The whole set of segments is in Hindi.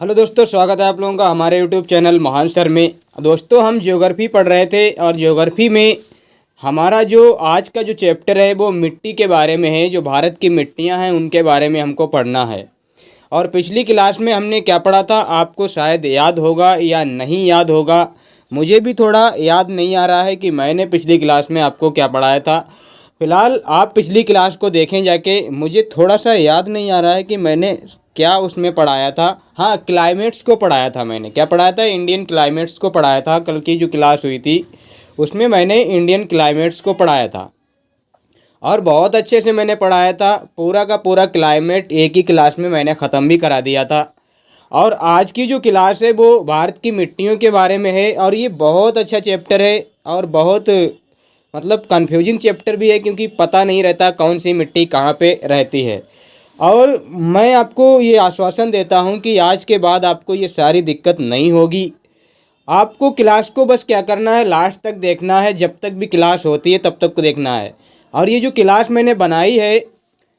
हेलो दोस्तों, स्वागत है आप लोगों का हमारे यूट्यूब चैनल महान सर में। दोस्तों, हम ज्योग्राफी पढ़ रहे थे और ज्योग्राफी में हमारा जो आज का जो चैप्टर है वो मिट्टी के बारे में है। जो भारत की मिट्टियां हैं उनके बारे में हमको पढ़ना है। और पिछली क्लास में हमने क्या पढ़ा था आपको शायद याद होगा या नहीं याद होगा। मुझे भी थोड़ा याद नहीं आ रहा है कि मैंने पिछली क्लास में आपको क्या पढ़ाया था। फ़िलहाल आप पिछली क्लास को देखें जाके। मुझे थोड़ा सा याद नहीं आ रहा है कि मैंने क्या उसमें पढ़ाया था। हाँ, क्लाइमेट्स को पढ़ाया था। मैंने क्या पढ़ाया था? इंडियन क्लाइमेट्स को पढ़ाया था। कल की जो क्लास हुई थी उसमें मैंने इंडियन क्लाइमेट्स को पढ़ाया था और बहुत अच्छे से मैंने पढ़ाया था। पूरा का पूरा क्लाइमेट एक ही क्लास में मैंने ख़त्म भी करा दिया था। और आज की जो क्लास है वो भारत की मिट्टियों के बारे में है और ये बहुत अच्छा चैप्टर है और बहुत मतलब कन्फ्यूजिंग चैप्टर भी है, क्योंकि पता नहीं रहता कौन सी मिट्टी कहाँ पे रहती है। और मैं आपको ये आश्वासन देता हूँ कि आज के बाद आपको ये सारी दिक्कत नहीं होगी। आपको क्लास को बस क्या करना है, लास्ट तक देखना है। जब तक भी क्लास होती है तब तक को देखना है। और ये जो क्लास मैंने बनाई है,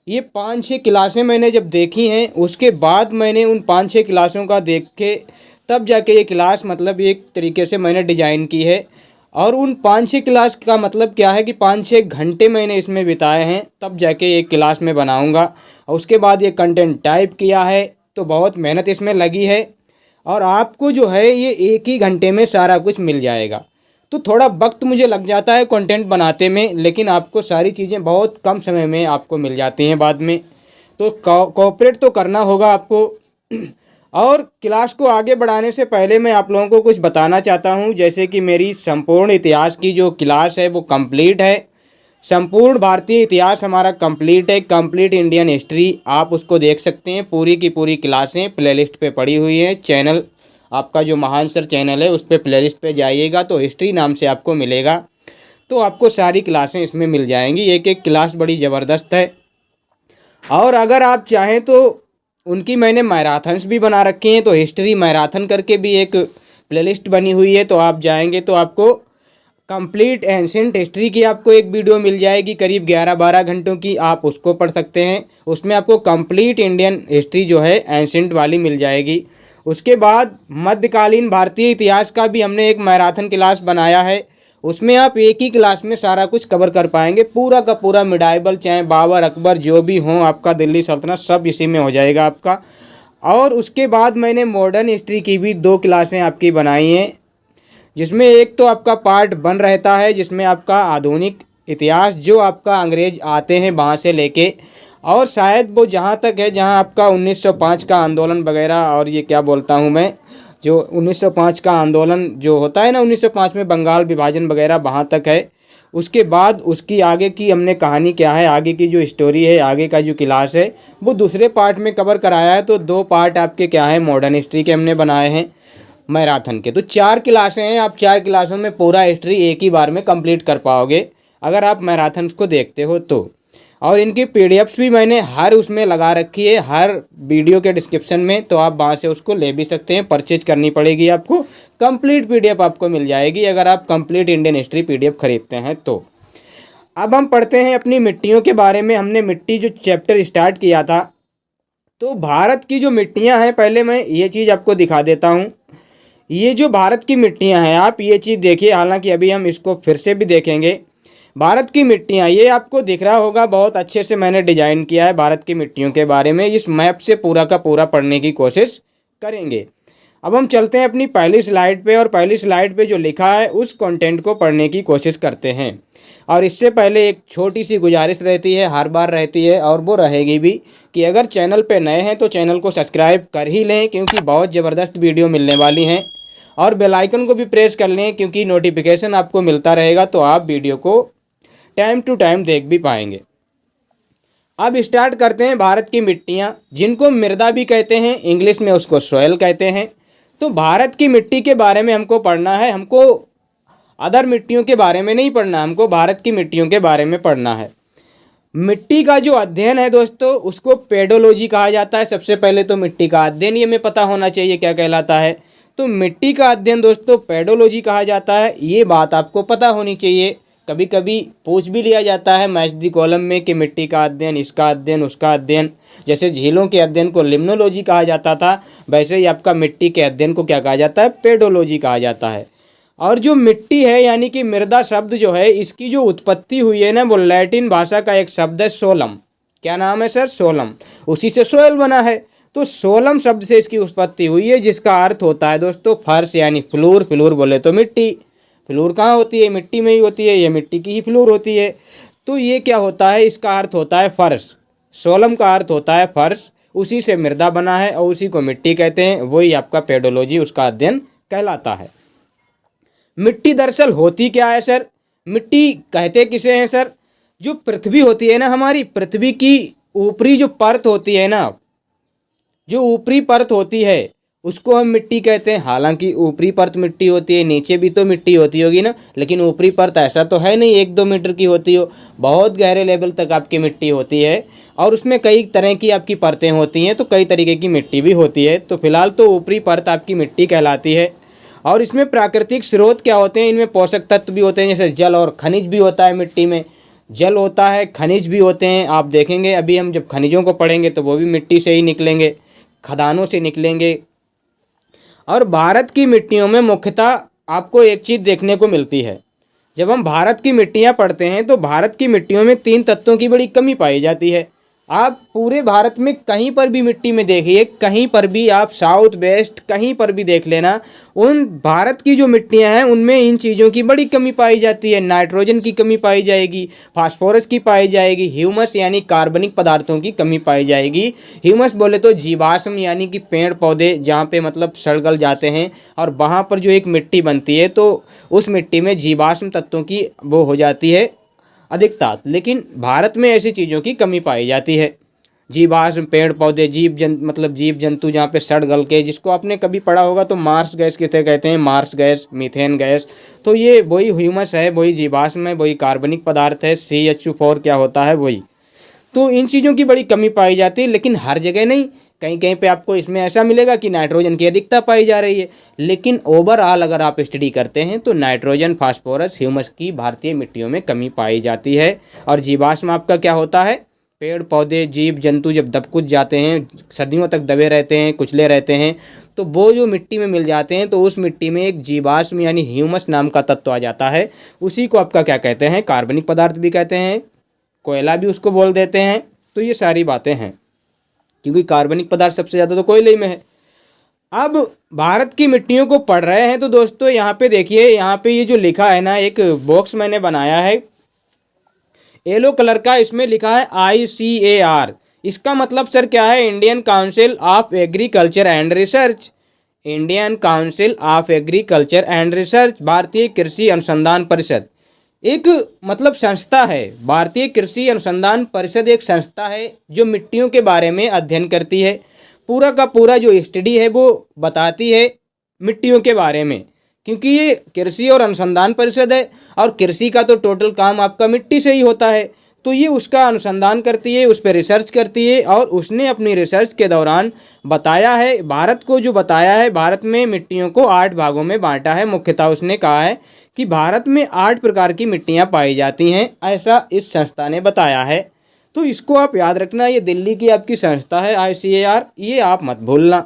ये 5-6 क्लासें मैंने जब देखी हैं उसके बाद मैंने उन 5-6 क्लासों का देख के तब जाके ये क्लास मतलब एक तरीके से मैंने डिज़ाइन की है। और उन 5-6 क्लास का मतलब क्या है कि 5-6 घंटे मैंने इसमें बिताए हैं, तब जाके एक क्लास में बनाऊंगा। और उसके बाद ये कंटेंट टाइप किया है, तो बहुत मेहनत इसमें लगी है। और आपको जो है ये एक ही घंटे में सारा कुछ मिल जाएगा। तो थोड़ा वक्त मुझे लग जाता है कंटेंट बनाते में, लेकिन आपको सारी चीज़ें बहुत कम समय में आपको मिल जाती हैं बाद में। तो कोऑपरेट तो करना होगा आपको। और क्लास को आगे बढ़ाने से पहले मैं आप लोगों को कुछ बताना चाहता हूं, जैसे कि मेरी संपूर्ण इतिहास की जो क्लास है वो कंप्लीट है। संपूर्ण भारतीय इतिहास हमारा कंप्लीट है। कंप्लीट इंडियन हिस्ट्री आप उसको देख सकते हैं। पूरी की पूरी क्लासें प्लेलिस्ट पे पड़ी हुई हैं। चैनल आपका जो महान सर चैनल है उस पर प्लेलिस्ट पे जाइएगा तो हिस्ट्री नाम से आपको मिलेगा। तो आपको सारी क्लासें इसमें मिल जाएंगी। एक एक क्लास बड़ी ज़बरदस्त है। और अगर आप चाहें तो उनकी मैंने मैराथन्स भी बना रखी हैं। तो हिस्ट्री मैराथन करके भी एक प्लेलिस्ट बनी हुई है। तो आप जाएंगे तो आपको कंप्लीट एंशिएंट हिस्ट्री की आपको एक वीडियो मिल जाएगी, करीब 11-12 घंटों की। आप उसको पढ़ सकते हैं। उसमें आपको कंप्लीट इंडियन हिस्ट्री जो है एंशिएंट वाली मिल जाएगी। उसके बाद मध्यकालीन भारतीय इतिहास का भी हमने एक मैराथन क्लास बनाया है। उसमें आप एक ही क्लास में सारा कुछ कवर कर पाएंगे। पूरा का पूरा मिडाइबल, चाहे बाबर अकबर जो भी हों, आपका दिल्ली सल्तनत, सब इसी में हो जाएगा आपका। और उसके बाद मैंने मॉडर्न हिस्ट्री की भी 2 क्लासें आपकी बनाई हैं, जिसमें एक तो आपका पार्ट 1 रहता है जिसमें आपका आधुनिक इतिहास जो आपका अंग्रेज आते हैं वहाँ से लेके, और शायद वो जहाँ तक है जहाँ आपका 1905 का आंदोलन वगैरह, और ये क्या बोलता हूँ मैं, जो 1905 का आंदोलन जो होता है ना, 1905 में बंगाल विभाजन वगैरह, वहाँ तक है। उसके बाद उसकी आगे की हमने कहानी क्या है, आगे की जो स्टोरी है, आगे का जो क्लास है वो दूसरे पार्ट में कवर कराया है। तो 2 पार्ट आपके क्या है, मॉडर्न हिस्ट्री के हमने बनाए हैं मैराथन के। तो 4 क्लासें हैं। आप 4 क्लासों में पूरा हिस्ट्री एक ही बार में कंप्लीट कर पाओगे अगर आप मैराथन्स को देखते हो तो। और इनकी पीडीएफ्स भी मैंने हर उसमें लगा रखी है, हर वीडियो के डिस्क्रिप्शन में। तो आप वहाँ से उसको ले भी सकते हैं, परचेज करनी पड़ेगी आपको। कंप्लीट पीडीएफ आपको मिल जाएगी अगर आप कंप्लीट इंडियन हिस्ट्री पीडीएफ खरीदते हैं तो। अब हम पढ़ते हैं अपनी मिट्टियों के बारे में। हमने मिट्टी जो चैप्टर स्टार्ट किया था, तो भारत की जो मिट्टियाँ हैं, पहले मैं ये चीज़ आपको दिखा देता हूँ। ये जो भारत की मिट्टियाँ हैं, आप ये चीज़ देखिए, हालांकि अभी हम इसको फिर से भी देखेंगे। भारत की मिट्टियाँ, ये आपको दिख रहा होगा, बहुत अच्छे से मैंने डिजाइन किया है भारत की मिट्टियों के बारे में। इस मैप से पूरा का पूरा पढ़ने की कोशिश करेंगे। अब हम चलते हैं अपनी पहली स्लाइड पे, और पहली स्लाइड पे जो लिखा है उस कंटेंट को पढ़ने की कोशिश करते हैं। और इससे पहले एक छोटी सी गुजारिश रहती है, हर बार रहती है और वो रहेगी भी, कि अगर चैनल पे नए हैं तो चैनल को सब्सक्राइब कर ही लें, क्योंकि बहुत ज़बरदस्त वीडियो मिलने वाली हैं। और बेल आइकन को भी प्रेस कर लें, क्योंकि नोटिफिकेशन आपको मिलता रहेगा तो आप वीडियो को टाइम टू टाइम देख भी पाएंगे। अब स्टार्ट करते हैं भारत की मिट्टियाँ, जिनको मृदा भी कहते हैं, इंग्लिश में उसको सॉइल कहते हैं। तो भारत की मिट्टी के बारे में हमको पढ़ना है। हमको अदर मिट्टियों के बारे में नहीं पढ़ना, हमको भारत की मिट्टियों के बारे में पढ़ना है। मिट्टी का जो अध्ययन है दोस्तों, उसको पेडोलॉजी कहा जाता है। सबसे पहले तो मिट्टी का अध्ययन ये हमें पता होना चाहिए क्या कहलाता है। तो मिट्टी का अध्ययन दोस्तों पेडोलॉजी कहा जाता है, ये बात आपको पता होनी चाहिए। कभी कभी पूछ भी लिया जाता है मैथ दी कॉलम में कि मिट्टी का अध्ययन, इसका अध्ययन, उसका अध्ययन। जैसे झीलों के अध्ययन को लिम्नोलॉजी कहा जाता था, वैसे ही आपका मिट्टी के अध्ययन को क्या कहा जाता है, पेडोलॉजी कहा जाता है। और जो मिट्टी है यानी कि मृदा शब्द जो है, इसकी जो उत्पत्ति हुई है ना, वो लैटिन भाषा का एक शब्द है सोलम। क्या नाम है सर? सोलम। उसी से सोयल बना है, तो सोलम शब्द से इसकी उत्पत्ति हुई है, जिसका अर्थ होता है दोस्तों फर्श यानी फ्लोर। फ्लोर बोले तो मिट्टी। फ्लोर कहाँ होती है? मिट्टी में ही होती है, ये मिट्टी की ही फ्लोर होती है। तो ये क्या होता है, इसका अर्थ होता है फर्श। सोलम का अर्थ होता है फर्श, उसी से मृदा बना है और उसी को मिट्टी कहते हैं। वही आपका पेडोलॉजी, उसका अध्ययन कहलाता है। मिट्टी दरअसल होती क्या है सर? मिट्टी कहते किसे हैं सर? जो पृथ्वी होती है ना, हमारी पृथ्वी की ऊपरी जो परत होती है ना, जो ऊपरी परत होती है उसको हम मिट्टी कहते हैं। हालांकि ऊपरी परत मिट्टी होती है, नीचे भी तो मिट्टी होती होगी ना, लेकिन ऊपरी परत ऐसा तो है नहीं 1-2 मीटर की होती हो, बहुत गहरे लेवल तक आपकी मिट्टी होती है और उसमें कई तरह की आपकी परतें होती हैं, तो कई तरीके की मिट्टी भी होती है। तो फिलहाल तो ऊपरी परत आपकी मिट्टी कहलाती है। और इसमें प्राकृतिक स्रोत क्या होते हैं? इनमें पोषक तत्व भी होते हैं, जैसे जल और खनिज भी होता है। मिट्टी में जल होता है, खनिज भी होते हैं। आप देखेंगे अभी हम जब खनिजों को पढ़ेंगे तो वो भी मिट्टी से ही निकलेंगे, खदानों से निकलेंगे। और भारत की मिट्टियों में मुख्यतः आपको एक चीज़ देखने को मिलती है। जब हम भारत की मिट्टियाँ पढ़ते हैं तो भारत की मिट्टियों में 3 तत्वों की बड़ी कमी पाई जाती है। आप पूरे भारत में कहीं पर भी मिट्टी में देखिए, कहीं पर भी आप साउथ वेस्ट कहीं पर भी देख लेना, उन भारत की जो मिट्टियां हैं उनमें इन चीज़ों की बड़ी कमी पाई जाती है। नाइट्रोजन की कमी पाई जाएगी, फास्फोरस की पाई जाएगी, ह्यूमस यानी कार्बनिक पदार्थों की कमी पाई जाएगी। ह्यूमस बोले तो जीवाश्म यानी कि पेड़ पौधे जहाँ पे मतलब सड़ जाते हैं और वहाँ पर जो एक मिट्टी बनती है तो उस मिट्टी में जीवाश्म तत्वों की वो हो जाती है अधिकता। लेकिन भारत में ऐसी चीज़ों की कमी पाई जाती है। जीवाश्म, पेड़ पौधे, जीव जंतु जहाँ पे सड़ गल के, जिसको आपने कभी पढ़ा होगा तो मार्स गैस किसे कहते हैं? Marsh gas, methane gas. तो ये वही ह्यूमस है, वही जीवाश्म है, वही कार्बनिक पदार्थ है। CH4 क्या होता है? वही। तो इन चीज़ों की बड़ी कमी पाई जाती है, लेकिन हर जगह नहीं। कहीं कहीं पे आपको इसमें ऐसा मिलेगा कि नाइट्रोजन की अधिकता पाई जा रही है, लेकिन ओवरऑल अगर आप स्टडी करते हैं तो नाइट्रोजन, फास्फोरस, ह्यूमस की भारतीय मिट्टियों में कमी पाई जाती है। और जीवाश्म आपका क्या होता है? पेड़ पौधे, जीव जंतु जब दब कुच जाते हैं, सदियों तक दबे रहते हैं, कुचले रहते हैं, तो वो जो मिट्टी में मिल जाते हैं तो उस मिट्टी में एक जीवाश्म यानी ह्यूमस नाम का तत्व आ जाता है। उसी को आपका क्या कहते हैं? कार्बनिक पदार्थ भी कहते हैं, कोयला भी उसको बोल देते हैं। तो ये सारी बातें हैं, क्योंकि कार्बनिक पदार्थ सबसे ज़्यादा तो कोयले में है। अब भारत की मिट्टियों को पढ़ रहे हैं तो दोस्तों यहाँ पे देखिए, यहाँ पे ये जो लिखा है ना, एक बॉक्स मैंने बनाया है येलो कलर का, इसमें लिखा है ICAR। इसका मतलब सर क्या है? Indian council of agriculture and research. Indian council of agriculture and research, भारतीय कृषि अनुसंधान परिषद एक मतलब संस्था है। भारतीय कृषि अनुसंधान परिषद एक संस्था है जो मिट्टियों के बारे में अध्ययन करती है। पूरा का पूरा जो स्टडी है वो बताती है मिट्टियों के बारे में, क्योंकि ये कृषि और अनुसंधान परिषद है और कृषि का तो टोटल काम आपका मिट्टी से ही होता है। तो ये उसका अनुसंधान करती है, उस पर रिसर्च करती है और उसने अपनी रिसर्च के दौरान बताया है, भारत को जो बताया है, भारत में मिट्टियों को 8 भागों में बांटा है। मुख्यतः उसने कहा है कि भारत में 8 प्रकार की मिट्टियाँ पाई जाती हैं, ऐसा इस संस्था ने बताया है। तो इसको आप याद रखना, ये दिल्ली की आपकी संस्था है ICAR, ये आप मत भूलना।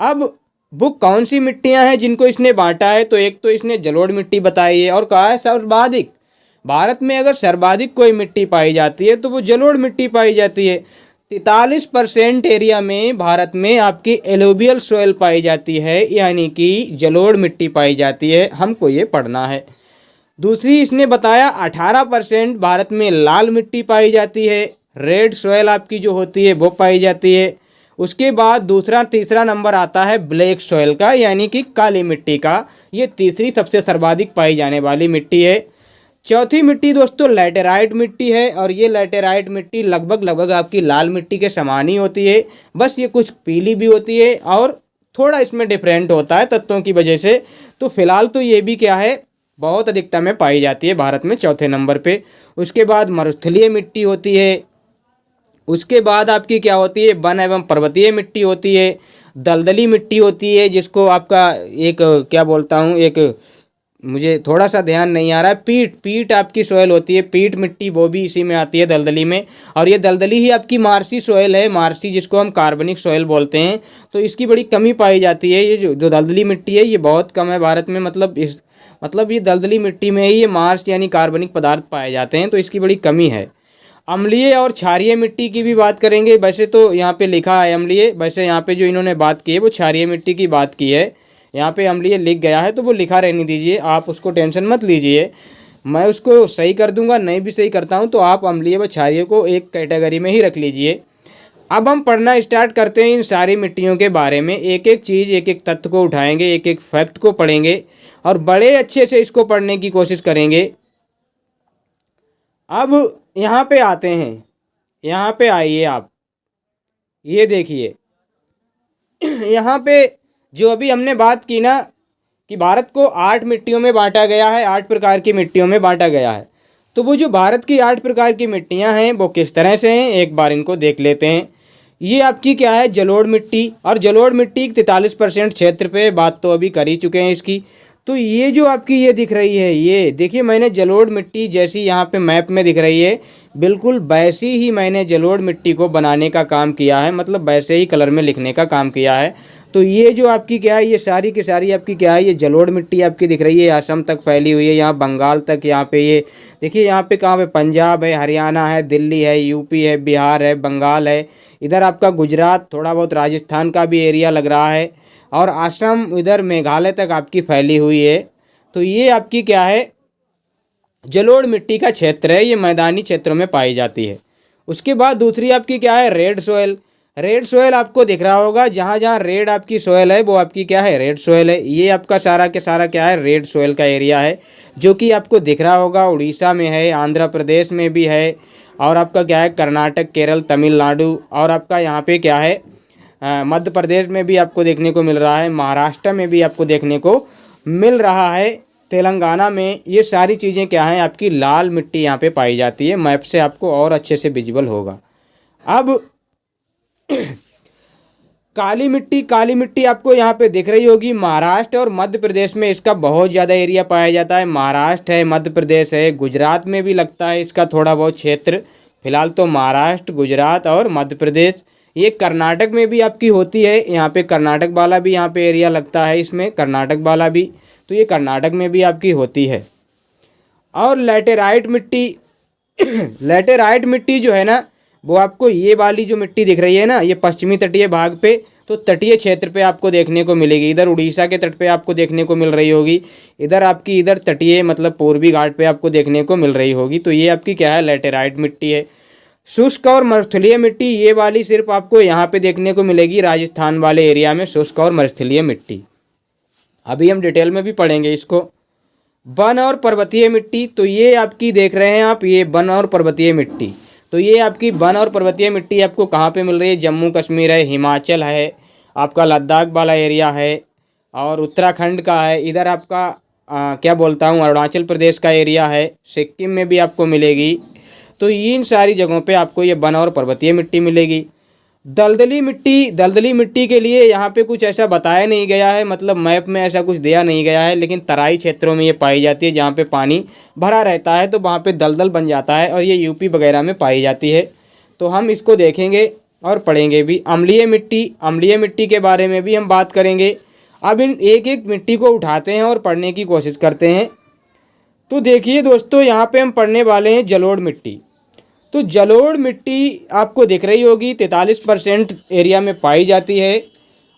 अब वो कौन सी मिट्टियाँ हैं जिनको इसने बांटा है? तो एक तो इसने जलोढ़ मिट्टी बताई है और कहा है सर्वाधिक, भारत में अगर सर्वाधिक कोई मिट्टी पाई जाती है तो वो जलोढ़ मिट्टी पाई जाती है। 43% एरिया में भारत में आपकी एलुवियल सोयल पाई जाती है, यानी कि जलोढ़ मिट्टी पाई जाती है। हमको ये पढ़ना है। दूसरी इसने बताया 18% भारत में लाल मिट्टी पाई जाती है, रेड सोयल आपकी जो होती है वो पाई जाती है। उसके बाद तीसरा नंबर आता है ब्लैक सोयल का, यानी कि काली मिट्टी का। ये तीसरी सबसे सर्वाधिक पाई जाने वाली मिट्टी है। चौथी मिट्टी दोस्तों लैटेराइट मिट्टी है, और ये लैटेराइट मिट्टी लगभग आपकी लाल मिट्टी के समान ही होती है, बस ये कुछ पीली भी होती है और थोड़ा इसमें डिफरेंट होता है तत्वों की वजह से। तो फिलहाल तो ये भी क्या है, बहुत अधिकता में पाई जाती है भारत में, चौथे नंबर पे। उसके बाद मरुस्थलीय मिट्टी होती है। उसके बाद आपकी क्या होती है, वन एवं पर्वतीय मिट्टी होती है। दलदली मिट्टी होती है, जिसको आपका एक क्या बोलता हूँ, एक मुझे थोड़ा सा ध्यान नहीं आ रहा है। पीट पीट आपकी सोयल होती है, पीट मिट्टी वो भी इसी में आती है, दलदली में। और ये दलदली ही आपकी मार्सी सोयल है, मार्सी जिसको हम कार्बनिक सोयल बोलते हैं। तो इसकी बड़ी कमी पाई जाती है। ये जो दलदली मिट्टी है ये बहुत कम है भारत में, मतलब ये दलदली मिट्टी में ही ये मार्स यानी कार्बनिक पदार्थ पाए जाते हैं, तो इसकी बड़ी कमी है। अम्लीय और क्षारीय मिट्टी की भी बात करेंगे। वैसे तो यहाँ पे लिखा है अम्लीय, वैसे यहाँ पे जो इन्होंने बात की है वो क्षारीय मिट्टी की बात की है। यहाँ पे अम्लीय लिख गया है तो वो लिखा रहने दीजिए, आप उसको टेंशन मत लीजिए, मैं उसको सही कर दूंगा। नहीं भी सही करता हूँ तो आप अम्लीय व क्षारीय को एक कैटेगरी में ही रख लीजिए। अब हम पढ़ना स्टार्ट करते हैं इन सारी मिट्टियों के बारे में। एक एक चीज़, एक एक तत्व को उठाएंगे, एक एक फैक्ट को पढ़ेंगे और बड़े अच्छे से इसको पढ़ने की कोशिश करेंगे। अब यहाँ पे आते हैं, यहाँ पे आइए आप, ये देखिए यहाँ पे जो अभी हमने बात की ना कि भारत को 8 मिट्टियों में बांटा गया है, 8 प्रकार की मिट्टियों में बांटा गया है। तो वो जो भारत की 8 प्रकार की मिट्टियाँ हैं वो किस तरह से हैं, एक बार इनको देख लेते हैं। ये आपकी क्या है, जलोढ़ मिट्टी। और जलोढ़ मिट्टी 43% क्षेत्र पे, बात तो अभी कर ही चुके हैं इसकी। तो ये जो आपकी ये दिख रही है, ये देखिए मैंने जलोढ़ मिट्टी जैसी यहाँ पे मैप में दिख रही है, बिल्कुल वैसी ही मैंने जलोढ़ मिट्टी को बनाने का काम किया है, मतलब वैसे ही कलर में लिखने का काम किया है। तो ये जो आपकी क्या है, ये सारी की सारी आपकी क्या है, ये जलोढ़ मिट्टी आपकी दिख रही है, असम तक फैली हुई है, यहाँ बंगाल तक। यहाँ पे ये देखिए, यहाँ पे कहाँ पे पंजाब है, हरियाणा है, दिल्ली है, यूपी है, बिहार है, बंगाल है, इधर आपका गुजरात, थोड़ा बहुत राजस्थान का भी एरिया लग रहा है, और असम इधर मेघालय तक आपकी फैली हुई है। तो ये आपकी क्या है, जलोढ़ मिट्टी का क्षेत्र है, ये मैदानी क्षेत्रों में पाई जाती है। उसके बाद दूसरी आपकी क्या है, रेड सोयल। रेड सोयल आपको दिख रहा होगा, जहाँ जहाँ रेड आपकी सोयल है वो आपकी क्या है, रेड सोयल है। ये आपका सारा के सारा क्या है, रेड सोयल का एरिया है, जो कि आपको दिख रहा होगा उड़ीसा में है, आंध्र प्रदेश में भी है, और आपका क्या है कर्नाटक, केरल, तमिलनाडु, और आपका यहाँ पे क्या है मध्य प्रदेश में भी आपको देखने को मिल रहा है, महाराष्ट्र में भी आपको देखने को मिल रहा है, तेलंगाना में। ये सारी चीज़ें क्या हैं, आपकी लाल मिट्टी यहाँ पे पाई जाती है। मैप से आपको और अच्छे से विजिबल होगा। अब काली मिट्टी, काली मिट्टी आपको यहाँ पे दिख रही होगी, महाराष्ट्र और मध्य प्रदेश में इसका बहुत ज़्यादा एरिया पाया जाता है। महाराष्ट्र है, मध्य प्रदेश है, गुजरात में भी लगता है इसका थोड़ा बहुत क्षेत्र। फिलहाल तो महाराष्ट्र, गुजरात और मध्य प्रदेश। ये कर्नाटक में भी आपकी होती है, यहाँ पे कर्नाटक वाला भी यहाँ पे एरिया लगता है इसमें, कर्नाटक वाला भी। तो ये कर्नाटक में भी आपकी होती है। और लैटेराइट मिट्टी लैटेराइट मिट्टी जो है ना, वो आपको ये वाली जो मिट्टी दिख रही है ना, ये पश्चिमी तटीय भाग पे, तो तटीय क्षेत्र पे आपको देखने को मिलेगी। इधर उड़ीसा के तट पे आपको देखने को मिल रही होगी, इधर आपकी इधर तटीय मतलब पूर्वी घाट पे आपको देखने को मिल रही होगी। तो ये आपकी क्या है, लैटेराइट मिट्टी है। शुष्क और मरुस्थलीय मिट्टी, ये वाली सिर्फ आपको यहाँ पे देखने को मिलेगी, राजस्थान वाले एरिया में शुष्क और मरुस्थलीय मिट्टी। अभी हम डिटेल में भी पढ़ेंगे इसको। वन और पर्वतीय मिट्टी, तो ये आपकी देख रहे हैं आप, ये वन और पर्वतीय मिट्टी। तो ये आपकी वन और पर्वतीय मिट्टी आपको कहाँ पे मिल रही है, जम्मू कश्मीर है, हिमाचल है, आपका लद्दाख वाला एरिया है, और उत्तराखंड का है, इधर आपका क्या बोलता हूँ अरुणाचल प्रदेश का एरिया है, सिक्किम में भी आपको मिलेगी। तो इन सारी जगहों पे आपको ये वन और पर्वतीय मिट्टी मिलेगी। दलदली मिट्टी, दलदली मिट्टी के लिए यहाँ पे कुछ ऐसा बताया नहीं गया है, मतलब मैप में ऐसा कुछ दिया नहीं गया है, लेकिन तराई क्षेत्रों में ये पाई जाती है, जहाँ पे पानी भरा रहता है तो वहाँ पे दलदल बन जाता है, और ये यूपी वगैरह में पाई जाती है। तो हम इसको देखेंगे और पढ़ेंगे भी। अम्लीय मिट्टी, अम्लीय मिट्टी के बारे में भी हम बात करेंगे। अब इन एक एक मिट्टी को उठाते हैं और पढ़ने की कोशिश करते हैं। तो देखिए दोस्तों, यहाँ पे हम पढ़ने वाले हैं जलोढ़ मिट्टी। तो जलोढ़ मिट्टी आपको दिख रही होगी, 43% एरिया में पाई जाती है,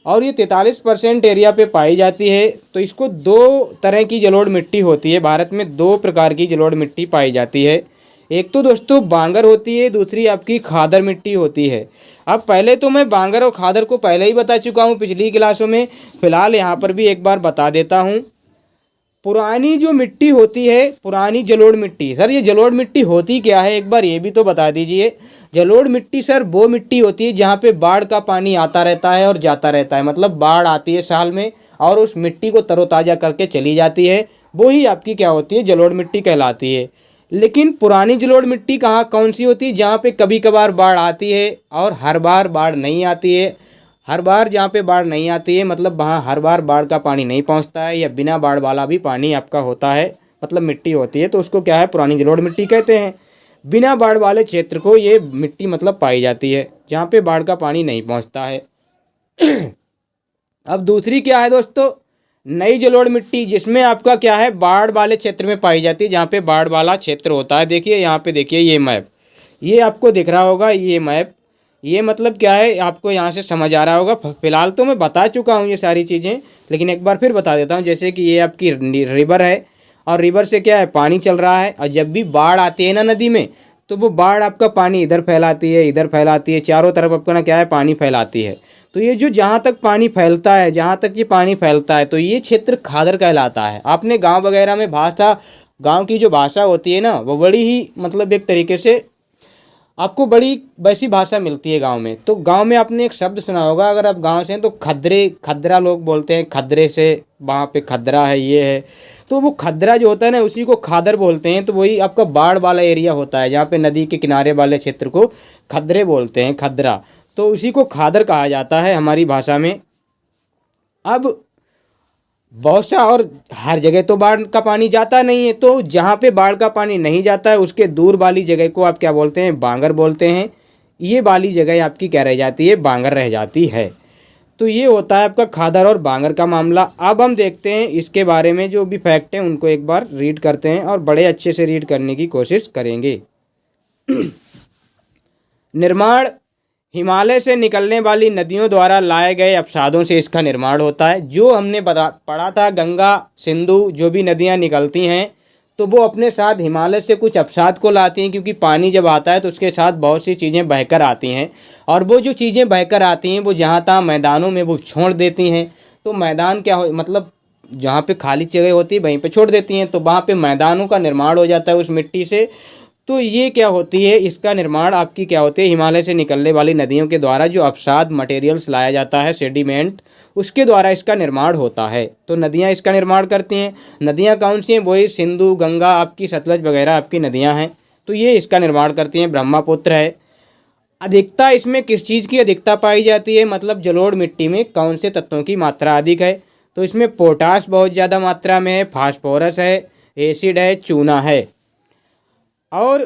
और ये 43% एरिया पे पाई जाती है। तो इसको दो तरह की जलोढ़ मिट्टी होती है, भारत में 2 प्रकार की जलोढ़ मिट्टी पाई जाती है। एक तो दोस्तों बांगर होती है, दूसरी आपकी खादर मिट्टी होती है। अब पहले तो मैं बांगर और खादर को पहले ही बता चुका हूँ पिछली क्लासों में, फिलहाल यहाँ पर भी एक बार बता देता हूँ। पुरानी जो मिट्टी होती है, पुरानी जलोढ़ मिट्टी, सर ये जलोढ़ मिट्टी होती क्या है, एक बार ये भी तो बता दीजिए। जलोढ़ मिट्टी सर वो मिट्टी होती है जहाँ पे बाढ़ का पानी आता रहता है और जाता रहता है, मतलब बाढ़ आती है साल में और उस मिट्टी को तरोताज़ा करके चली जाती है, वो ही आपकी क्या होती है, जलोढ़ मिट्टी कहलाती है। लेकिन पुरानी जलोढ़ मिट्टी कहाँ कौन सी होती है, जहाँ पे कभी कभार बाढ़ आती है और हर बार बाढ़ नहीं आती है, हर बार जहाँ पे बाढ़ नहीं आती है, मतलब वहाँ हर बार बाढ़ का पानी नहीं पहुँचता है, या बिना बाढ़ वाला भी पानी आपका होता है, मतलब मिट्टी होती है, तो उसको क्या है, पुरानी जलोढ़ मिट्टी कहते हैं। बिना बाढ़ वाले क्षेत्र को ये मिट्टी मतलब पाई जाती है, जहाँ पे बाढ़ का पानी नहीं पहुँचता है। अब दूसरी क्या है दोस्तों, नई जलोढ़ मिट्टी, जिसमें आपका क्या है, बाढ़ वाले क्षेत्र में पाई जाती है, जहाँ पे बाढ़ वाला क्षेत्र होता है। देखिए यहाँ पे देखिए ये मैप, ये आपको दिख रहा होगा ये मैप, ये मतलब क्या है, आपको यहाँ से समझ आ रहा होगा। फिलहाल तो मैं बता चुका हूँ ये सारी चीज़ें, लेकिन एक बार फिर बता देता हूँ। जैसे कि ये आपकी रिवर है, और रिवर से क्या है, पानी चल रहा है, और जब भी बाढ़ आती है ना नदी में, तो वो बाढ़ आपका पानी इधर फैलाती है, इधर फैलाती है, चारों तरफ आपका ना क्या है, पानी फैलाती है। तो ये जो जहाँ तक पानी फैलता है, जहाँ तक ये पानी फैलता है, तो ये क्षेत्र खादर कहलाता है। आपने गांव वगैरह में भाषा, गांव की जो भाषा होती है ना, वो बड़ी ही मतलब एक तरीके से आपको बड़ी वैसी भाषा मिलती है गांव में। तो गांव में आपने एक शब्द सुना होगा, अगर आप गांव से हैं तो खदरे, खदरा लोग बोलते हैं, खदरे से वहाँ पे खदरा है, ये है। तो वो खदरा जो होता है ना, उसी को खादर बोलते हैं। तो वही आपका बाढ़ वाला एरिया होता है, जहाँ पे नदी के किनारे वाले क्षेत्र को खदरे बोलते हैं, खदरा। तो उसी को खादर कहा जाता है हमारी भाषा में। अब बहुत सा, और हर जगह तो बाढ़ का पानी जाता नहीं है, तो जहाँ पे बाढ़ का पानी नहीं जाता है उसके दूर वाली जगह को आप क्या बोलते हैं, बांगर बोलते हैं। ये वाली जगह आपकी क्या रह जाती है, बांगर रह जाती है। तो ये होता है आपका खादर और बांगर का मामला। अब हम देखते हैं इसके बारे में जो भी फैक्ट हैं उनको एक बार रीड करते हैं, और बड़े अच्छे से रीड करने की कोशिश करेंगे। निर्माण, हिमालय से निकलने वाली नदियों द्वारा लाए गए अपसादों से इसका निर्माण होता है। जो हमने पढ़ा था, गंगा सिंधु जो भी नदियाँ निकलती हैं, तो वो अपने साथ हिमालय से कुछ अपसाद को लाती हैं, क्योंकि पानी जब आता है तो उसके साथ बहुत सी चीज़ें बहकर आती हैं, और वो जो चीज़ें बहकर आती हैं वो जहाँ तहाँ मैदानों में वो छोड़ देती हैं। तो मैदान क्या हो, मतलब जहाँ पे खाली जगह होती है वहीं पे छोड़ देती हैं, तो वहाँ पे मैदानों का निर्माण हो जाता है उस मिट्टी से। तो ये क्या होती है, इसका निर्माण आपकी क्या होती है, हिमालय से निकलने वाली नदियों के द्वारा जो अपसाद मटेरियल्स लाया जाता है, सेडिमेंट, उसके द्वारा इसका निर्माण होता है। तो नदियाँ इसका निर्माण करती हैं। नदियाँ कौन सी हैं, वही सिंधु, गंगा, आपकी सतलज वगैरह आपकी नदियाँ हैं, तो ये इसका निर्माण करती हैं। ब्रह्मपुत्र है। अधिकता, इसमें किस चीज़ की अधिकता पाई जाती है, मतलब जलोढ़ मिट्टी में कौन से तत्वों की मात्रा अधिक है, तो इसमें पोटाश बहुत ज़्यादा मात्रा में है, फास्फोरस है, एसिड है, चूना है। और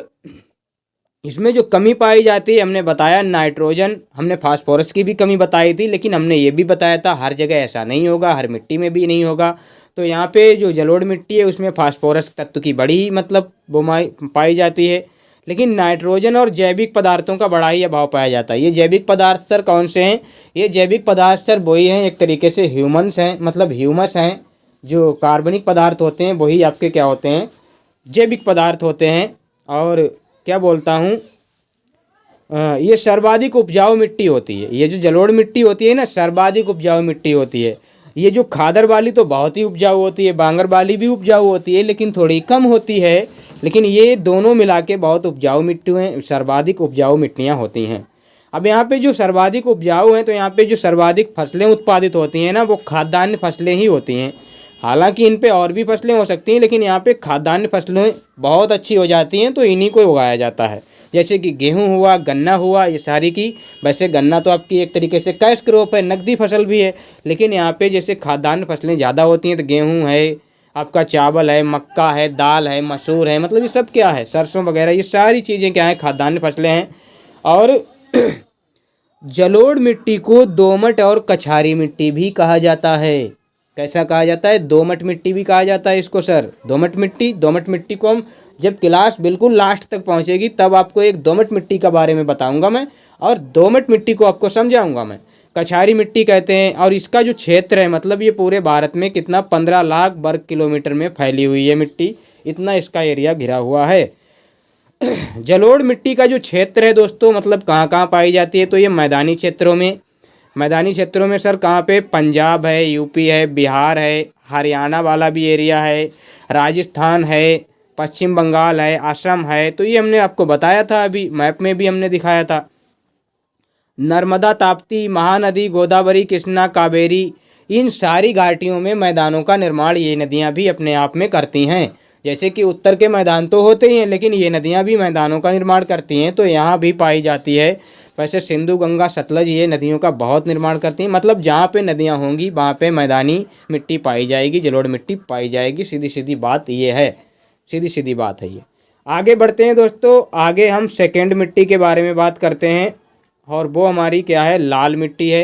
इसमें जो कमी पाई जाती है, हमने बताया नाइट्रोजन, हमने फास्फोरस की भी कमी बताई थी, लेकिन हमने ये भी बताया था हर जगह ऐसा नहीं होगा, हर मिट्टी में भी नहीं होगा। तो यहाँ पे जो जलोढ़ मिट्टी है उसमें फास्फोरस तत्व की बड़ी मतलब पाई जाती है, लेकिन नाइट्रोजन और जैविक पदार्थों का बड़ा ही अभाव पाया जाता है। ये जैविक पदार्थ सर कौन से हैं, ये जैविक पदार्थ सर वही हैं, एक तरीके से ह्यूमन्स हैं, मतलब ह्यूमस हैं। जो कार्बनिक पदार्थ होते हैं वही आपके क्या होते हैं, जैविक पदार्थ होते हैं। और क्या बोलता हूँ, ये सर्वाधिक उपजाऊ मिट्टी होती है। ये जो जलोढ़ मिट्टी होती है ना, सर्वाधिक उपजाऊ मिट्टी होती है। ये जो खादर वाली तो बहुत ही उपजाऊ होती है, बांगर वाली भी उपजाऊ होती है, लेकिन थोड़ी कम होती है। लेकिन ये दोनों मिला के बहुत उपजाऊ मिट्टी हैं, सर्वाधिक उपजाऊ मिट्टियाँ होती हैं। अब यहाँ पे जो सर्वाधिक उपजाऊ हैं, तो यहाँ पे जो सर्वाधिक फसलें उत्पादित होती हैं ना, वो खाद्यान्न फसलें ही होती हैं। हालांकि इन पे और भी फसलें हो सकती हैं, लेकिन यहाँ पे खाद्यान्न फसलें बहुत अच्छी हो जाती हैं, तो इन्हीं को उगाया जाता है। जैसे कि गेहूं हुआ, गन्ना हुआ, ये सारी की। वैसे गन्ना तो आपकी एक तरीके से कैश क्रॉप है, नकदी फसल भी है, लेकिन यहाँ पे जैसे खाद्यान्न फसलें ज़्यादा होती हैं, तो गेहूँ है, आपका चावल है, मक्का है, दाल है, मसूर है, मतलब ये सब क्या है, सरसों वगैरह, ये सारी चीज़ें क्या हैं, खाद्यान्न फसलें हैं। और जलोढ़ मिट्टी को दोमट और कछारी मिट्टी भी कहा जाता है। कैसा कहा जाता है, दोमट मिट्टी भी कहा जाता है इसको सर। दोमट मिट्टी को हम जब क्लास बिल्कुल लास्ट तक पहुंचेगी तब आपको एक दोमट मिट्टी का बारे में बताऊंगा मैं, और दोमट मिट्टी को आपको समझाऊंगा मैं। कछारी मिट्टी कहते हैं, और इसका जो क्षेत्र है, मतलब ये पूरे भारत में कितना 15 लाख वर्ग किलोमीटर में फैली हुई है मिट्टी, इतना इसका एरिया घिरा हुआ है। जलोढ़ मिट्टी का जो क्षेत्र है दोस्तों, मतलब कहाँ कहाँ पाई जाती है, तो ये मैदानी क्षेत्रों में सर कहाँ पे, पंजाब है, यूपी है, बिहार है, हरियाणा वाला भी एरिया है, राजस्थान है, पश्चिम बंगाल है, असम है। तो ये हमने आपको बताया था, अभी मैप में भी हमने दिखाया था। नर्मदा, ताप्ती, महानदी, गोदावरी, कृष्णा, कावेरी, इन सारी घाटियों में मैदानों का निर्माण ये नदियाँ भी अपने आप में करती हैं। जैसे कि उत्तर के मैदान तो होते ही हैं, लेकिन ये नदियाँ भी मैदानों का निर्माण करती हैं, तो यहाँ भी पाई जाती है। वैसे सिंधु गंगा सतलज ये नदियों का बहुत निर्माण करती हैं। मतलब जहाँ पे नदियाँ होंगी वहाँ पे मैदानी मिट्टी पाई जाएगी, जलोढ़ मिट्टी पाई जाएगी। सीधी सीधी बात ये है, सीधी सीधी बात है ये। आगे बढ़ते हैं दोस्तों, आगे हम सेकेंड मिट्टी के बारे में बात करते हैं और वो हमारी क्या है, लाल मिट्टी है।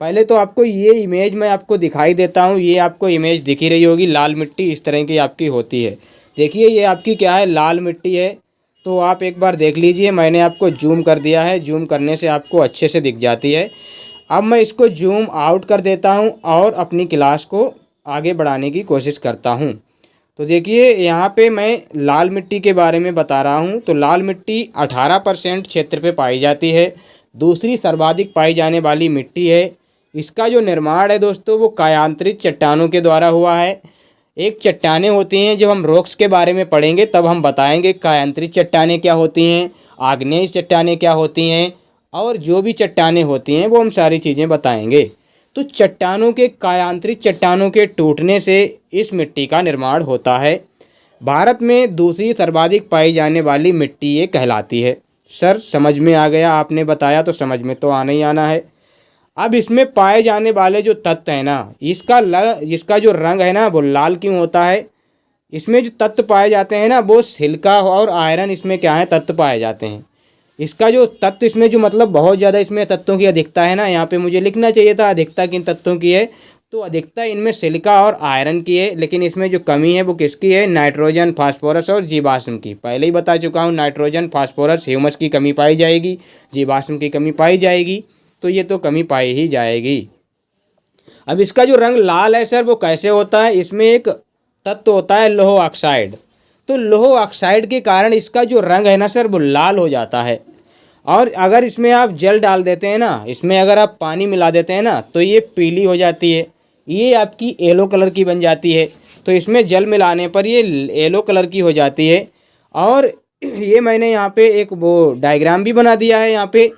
पहले तो आपको ये इमेज मैं आपको दिखाई देता हूँ, ये आपको इमेज दिख ही रही होगी। लाल मिट्टी इस तरह की आपकी होती है। देखिए ये आपकी क्या है, लाल मिट्टी है। तो आप एक बार देख लीजिए, मैंने आपको जूम कर दिया है, जूम करने से आपको अच्छे से दिख जाती है। अब मैं इसको जूम आउट कर देता हूँ और अपनी क्लास को आगे बढ़ाने की कोशिश करता हूँ। तो देखिए यहाँ पे मैं लाल मिट्टी के बारे में बता रहा हूँ। तो लाल मिट्टी 18% क्षेत्र पे पाई जाती है, दूसरी सर्वाधिक पाई जाने वाली मिट्टी है। इसका जो निर्माण है दोस्तों वो कायांतरित चट्टानों के द्वारा हुआ है। एक चट्टानें होती हैं, जब हम रॉक्स के बारे में पढ़ेंगे तब हम बताएंगे कायांतरित चट्टानें क्या होती हैं, आग्नेय चट्टानें क्या होती हैं, और जो भी चट्टानें होती हैं वो हम सारी चीज़ें बताएंगे। तो चट्टानों के, कायांतरित चट्टानों के टूटने से इस मिट्टी का निर्माण होता है। भारत में दूसरी सर्वाधिक पाई जाने वाली मिट्टी ये कहलाती है। सर समझ में आ गया, आपने बताया तो समझ में तो आना ही आना है। अब इसमें पाए जाने वाले जो तत्व हैं ना, इसका जो रंग है ना वो लाल क्यों होता है? इसमें जो तत्व पाए जाते हैं ना वो सिलिका और आयरन, इसमें क्या है, तत्व पाए जाते हैं। इसका जो तत्व इसमें जो मतलब बहुत ज़्यादा इसमें तत्वों की अधिकता है ना, यहाँ पे मुझे लिखना चाहिए था अधिकता किन तत्वों की है। तो अधिकता इनमें सिलिका और आयरन की है, लेकिन इसमें जो कमी है वो किसकी है, नाइट्रोजन, फास्फोरस और जीवाश्म की। पहले ही बता चुका हूँ, नाइट्रोजन, फास्फोरस, ह्यूमस की कमी पाई जाएगी, जीवाश्म की कमी पाई जाएगी। तो ये तो कमी पाई ही जाएगी। अब इसका जो रंग लाल है सर वो कैसे होता है? इसमें एक तत्व होता है लोह ऑक्साइड। तो लोह ऑक्साइड के कारण इसका जो रंग है ना सर वो लाल हो जाता है। और अगर इसमें आप जल डाल देते हैं ना, इसमें अगर आप पानी मिला देते हैं ना, तो ये पीली हो जाती है, ये आपकी येलो कलर की बन जाती है। तो इसमें जल मिलाने पर ये येलो कलर की हो जाती है। और ये मैंने यहाँ पे एक वो डायग्राम भी बना दिया है यहाँ पे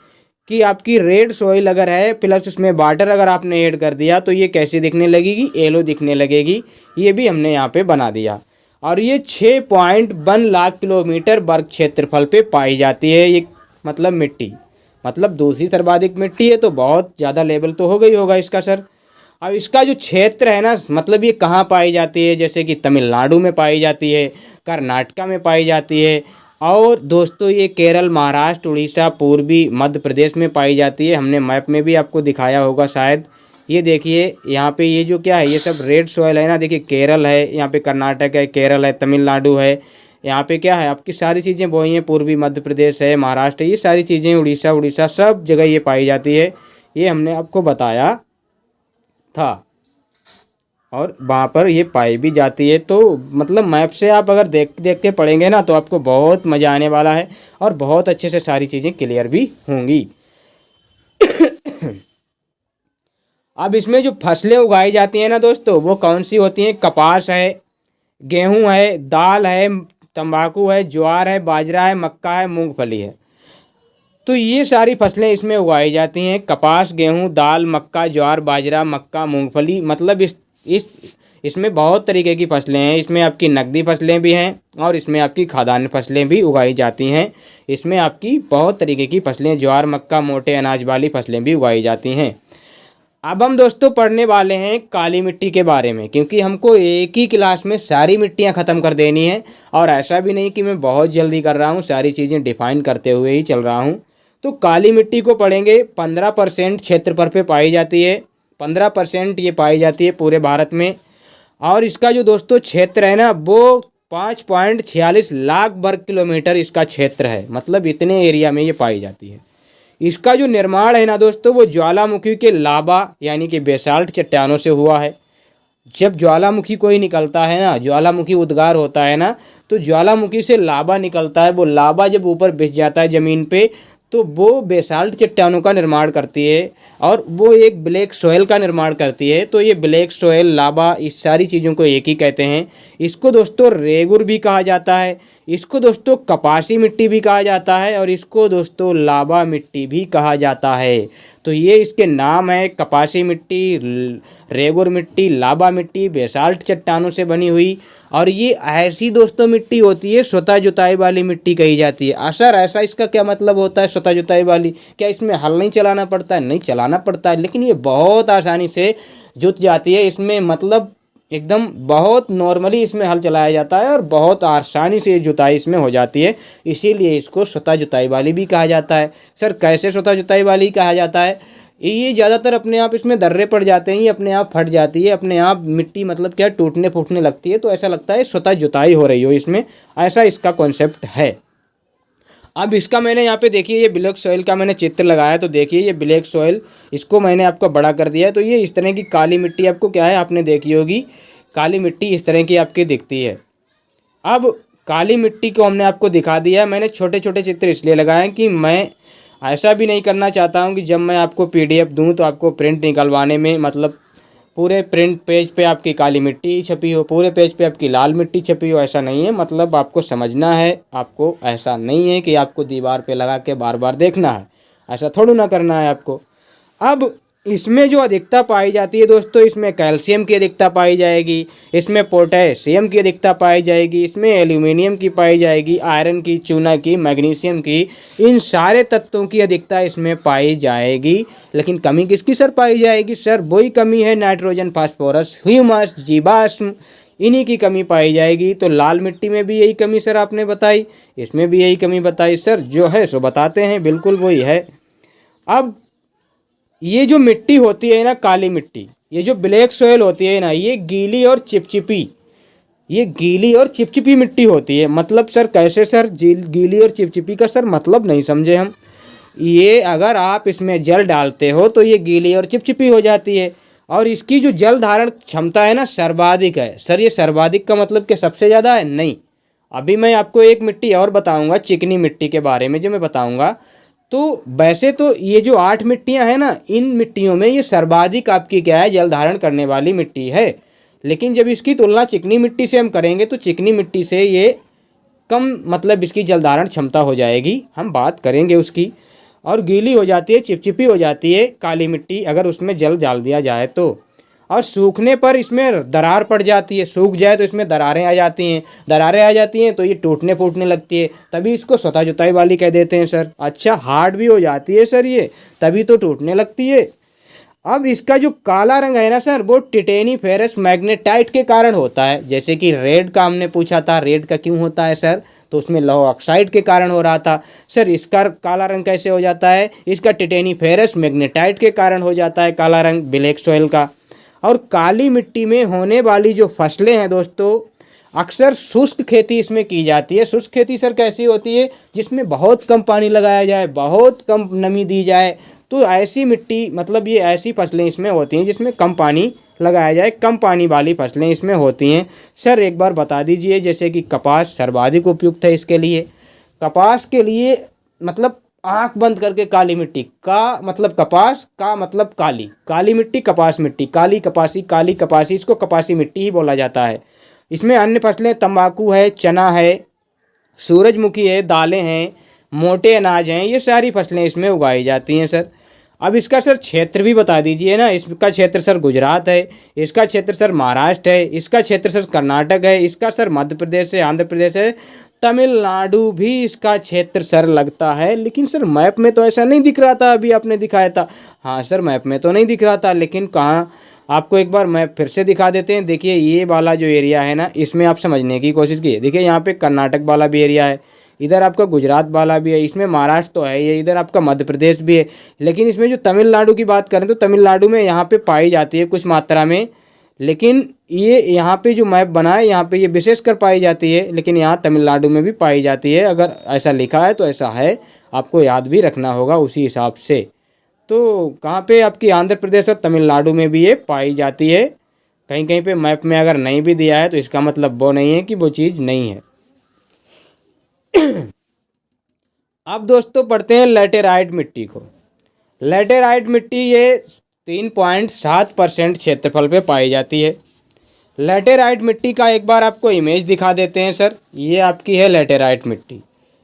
कि आपकी रेड सॉइल अगर है प्लस उसमें वाटर अगर आपने ऐड कर दिया तो ये कैसी दिखने लगेगी, येलो दिखने लगेगी। ये भी हमने यहाँ पे बना दिया। और ये 6.1 लाख किलोमीटर वर्ग क्षेत्रफल पे पाई जाती है ये मतलब मिट्टी। मतलब दूसरी सर्वाधिक मिट्टी है तो बहुत ज़्यादा लेवल तो हो गई होगा इसका सर। अब इसका जो क्षेत्र है ना, मतलब ये कहाँ पाई जाती है, जैसे कि तमिलनाडु में पाई जाती है, कर्नाटका में पाई जाती है, और दोस्तों ये केरल, महाराष्ट्र, उड़ीसा, पूर्वी मध्य प्रदेश में पाई जाती है। हमने मैप में भी आपको दिखाया होगा शायद। ये देखिए यहाँ पे ये जो क्या है, ये सब रेड सॉइल है ना। देखिए केरल है, यहाँ पे कर्नाटक है, केरल है, तमिलनाडु है, यहाँ पे क्या है आपकी सारी चीज़ें वही हैं, पूर्वी मध्य प्रदेश है, महाराष्ट्र है, ये सारी चीज़ें, उड़ीसा सब जगह ये पाई जाती है। ये हमने आपको बताया था और वहाँ पर ये पाई भी जाती है। तो मतलब मैप से आप अगर देख के पढ़ेंगे ना तो आपको बहुत मज़ा आने वाला है और बहुत अच्छे से सारी चीज़ें क्लियर भी होंगी। अब इसमें जो फसलें उगाई जाती हैं ना दोस्तों वो कौन सी होती हैं? कपास है, गेहूं है, दाल है, तंबाकू है, ज्वार है, बाजरा है, मक्का है, मूंगफली है। तो ये सारी फसलें इसमें उगाई जाती हैं। कपास, गेहूं, दाल, मक्का, ज्वार, बाजरा, मक्का, मूंगफली। मतलब इसमें बहुत तरीके की फसलें हैं। इसमें आपकी नकदी फसलें भी हैं और इसमें आपकी खाद्यान्न फसलें भी उगाई जाती हैं। इसमें आपकी बहुत तरीके की फसलें, ज्वार, मक्का, मोटे अनाज वाली फसलें भी उगाई जाती हैं। अब हम दोस्तों पढ़ने वाले हैं काली मिट्टी के बारे में, क्योंकि हमको एक ही क्लास में सारी मिट्टियां ख़त्म कर देनी है। और ऐसा भी नहीं कि मैं बहुत जल्दी कर रहा हूं, सारी चीज़ें डिफाइन करते हुए ही चल रहा हूं। तो काली मिट्टी को पढ़ेंगे। 15% क्षेत्रफल पे पाई जाती है, 15% ये पाई जाती है पूरे भारत में। और इसका जो दोस्तों क्षेत्र है ना वो 5.46 लाख वर्ग किलोमीटर इसका क्षेत्र है। मतलब इतने एरिया में ये पाई जाती है। इसका जो निर्माण है ना दोस्तों वो ज्वालामुखी के लावा यानी कि बेसाल्ट चट्टानों से हुआ है। जब ज्वालामुखी कोई निकलता है ना, ज्वालामुखी उद्गार होता है ना, तो ज्वालामुखी से लावा निकलता है। वो लावा जब ऊपर बिछ जाता है ज़मीन पे तो वो बेसाल्ट चट्टानों का निर्माण करती है और वो एक ब्लैक सॉइल का निर्माण करती है। तो ये ब्लैक सॉइल, लावा, इस सारी चीज़ों को एक ही कहते हैं। इसको दोस्तों रेगुर भी कहा जाता है, इसको दोस्तों कपासी मिट्टी भी कहा जाता है और इसको दोस्तों लावा मिट्टी भी कहा जाता है। तो ये इसके नाम है कपासी मिट्टी, रेगुर मिट्टी, लावा मिट्टी, बेसाल्ट चट्टानों से बनी हुई। और ये ऐसी दोस्तों मिट्टी होती है स्वतः जुताई वाली मिट्टी कही जाती है। सर ऐसा इसका क्या मतलब होता है स्वतः जुताई वाली? क्या इसमें हल नहीं चलाना पड़ता है? नहीं चलाना पड़ता है, लेकिन ये बहुत आसानी से जुत जाती है। इसमें मतलब एकदम बहुत नॉर्मली इसमें हल चलाया जाता है और बहुत आसानी से जुताई इसमें हो जाती है, इसीलिए इसको स्वतः जुताई वाली भी कहा जाता है। सर कैसे स्वतः जुताई वाली कहा जाता है? ये ज़्यादातर अपने आप इसमें दर्रे पड़ जाते हैं, ये अपने आप फट जाती है, अपने आप मिट्टी मतलब क्या टूटने फूटने लगती है, तो ऐसा लगता है स्वतः जुताई हो रही हो इसमें, ऐसा इसका कॉन्सेप्ट है। अब इसका मैंने यहाँ पे देखिए ये ब्लैक सॉइल का मैंने चित्र लगाया, तो देखिए ये ब्लैक सॉइल इसको मैंने आपको बड़ा कर दिया है। तो ये इस तरह की काली मिट्टी आपको क्या है आपने देखी होगी, काली मिट्टी इस तरह की आपकी दिखती है। अब काली मिट्टी को हमने आपको दिखा दिया है। मैंने छोटे छोटे चित्र इसलिए लगाए कि मैं ऐसा भी नहीं करना चाहता हूँ कि जब मैं आपको PDF दूँ तो आपको प्रिंट निकलवाने में मतलब पूरे प्रिंट पेज पे आपकी काली मिट्टी छपी हो, पूरे पेज पे आपकी लाल मिट्टी छपी हो, ऐसा नहीं है। मतलब आपको समझना है, आपको ऐसा नहीं है कि आपको दीवार पे लगा के बार बार देखना है, ऐसा थोड़ा ना करना है आपको। अब इसमें जो अधिकता पाई जाती है दोस्तों, इसमें कैल्शियम की अधिकता पाई जाएगी, इसमें पोटेशियम की अधिकता पाई जाएगी, इसमें एल्यूमिनियम की पाई जाएगी, आयरन की, चूना की, मैग्नीशियम की, इन सारे तत्वों की अधिकता इसमें पाई जाएगी। लेकिन कमी किसकी सर पाई जाएगी? सर वही कमी है नाइट्रोजन, फास्फोरस, ह्यूमस, जीवाश्म, इन्हीं की कमी पाई जाएगी। तो लाल मिट्टी में भी यही कमी सर आपने बताई, इसमें भी यही कमी बताई। सर जो है सो बताते हैं, बिल्कुल वही है। अब ये जो मिट्टी होती है ना काली मिट्टी, ये जो ब्लैक सॉइल होती है ना, ये गीली और चिपचिपी, ये गीली और चिपचिपी मिट्टी होती है। मतलब सर कैसे सर? गीली और चिपचिपी का सर मतलब नहीं समझे हम। ये अगर आप इसमें जल डालते हो तो ये गीली और चिपचिपी हो जाती है, और इसकी जो जल धारण क्षमता है ना सर्वाधिक है। सर ये सर्वाधिक का मतलब क्या सबसे ज़्यादा है? नहीं। अभी मैं आपको एक मिट्टी और बताऊँगा, चिकनी मिट्टी के बारे में जो मैं बताऊँगा। तो वैसे तो ये जो 8 मिट्टियां हैं ना, इन मिट्टियों में ये सर्वाधिक आपकी क्या है जल धारण करने वाली मिट्टी है। लेकिन जब इसकी तुलना चिकनी मिट्टी से हम करेंगे तो चिकनी मिट्टी से ये कम मतलब इसकी जल धारण क्षमता हो जाएगी, हम बात करेंगे उसकी। और गीली हो जाती है, चिपचिपी हो जाती है काली मिट्टी अगर उसमें जल डाल दिया जाए तो। और सूखने पर इसमें दरार पड़ जाती है, सूख जाए तो इसमें दरारें आ जाती हैं, दरारें आ जाती हैं तो ये टूटने फूटने लगती है, तभी इसको स्वतः जुताई वाली कह देते हैं सर। अच्छा हार्ड भी हो जाती है सर ये, तभी तो टूटने लगती है। अब इसका जो काला रंग है ना सर, वो टिटेनी फेरस मैग्नेटाइट के कारण होता है। जैसे कि रेड का हमने पूछा था, रेड का क्यों होता है सर? तो उसमें लौह ऑक्साइड के कारण हो रहा था। सर इसका काला रंग कैसे हो जाता है? इसका टिटेनी फेरस मैग्नेटाइट के कारण हो जाता है काला रंग ब्लैक सॉइल का। और काली मिट्टी में होने वाली जो फसलें हैं दोस्तों, अक्सर शुष्क खेती इसमें की जाती है। शुष्क खेती सर कैसी होती है? जिसमें बहुत कम पानी लगाया जाए, बहुत कम नमी दी जाए, तो ऐसी मिट्टी मतलब ये ऐसी फसलें इसमें होती हैं जिसमें कम पानी लगाया जाए, कम पानी वाली फसलें इसमें होती हैं। सर एक बार बता दीजिए, जैसे कि कपास सर्वाधिक उपयुक्त है इसके लिए। कपास के लिए मतलब आंख बंद करके काली मिट्टी का मतलब कपास का मतलब काली, काली मिट्टी कपास मिट्टी, काली कपासी, इसको कपासी मिट्टी ही बोला जाता है। इसमें अन्य फसलें तंबाकू है, चना है, सूरजमुखी है, दालें हैं, मोटे अनाज हैं, ये सारी फसलें इसमें उगाई जाती हैं सर। अब इसका सर क्षेत्र भी बता दीजिए ना। इसका क्षेत्र सर गुजरात है, इसका क्षेत्र सर महाराष्ट्र है, इसका क्षेत्र सर कर्नाटक है, इसका सर मध्य प्रदेश है, आंध्र प्रदेश है, तमिलनाडु भी इसका क्षेत्र सर लगता है। लेकिन सर मैप में तो ऐसा नहीं दिख रहा था, अभी आपने दिखाया था। हाँ सर मैप में तो नहीं दिख रहा था, लेकिन कहाँ आपको एक बार मैप फिर से दिखा देते हैं। देखिए ये वाला जो एरिया है ना, इसमें आप समझने की कोशिश कीजिए। देखिए यहाँ पे कर्नाटक वाला भी एरिया है, इधर आपका गुजरात वाला भी है, इसमें महाराष्ट्र तो है, ये इधर आपका मध्य प्रदेश भी है। लेकिन इसमें जो तमिलनाडु की बात करें तो तमिलनाडु में यहाँ पे पाई जाती है कुछ मात्रा में, लेकिन ये यहाँ पे जो मैप बना है यहाँ पे ये विशेष कर पाई जाती है, लेकिन यहाँ तमिलनाडु में भी पाई जाती है। अगर ऐसा लिखा है तो ऐसा है, आपको याद भी रखना होगा उसी हिसाब से। तो कहाँ पे आपकी आंध्र प्रदेश और तमिलनाडु में भी ये पाई जाती है। कहीं कहीं पे मैप में अगर नहीं भी दिया है तो इसका मतलब वो नहीं है कि वो चीज़ नहीं है। अब दोस्तों पढ़ते हैं लैटेराइट मिट्टी को। लैटेराइट मिट्टी ये 3.7% क्षेत्रफल पे पाई जाती है। लैटेराइट मिट्टी का एक बार आपको इमेज दिखा देते हैं सर। ये आपकी है लैटेराइट मिट्टी,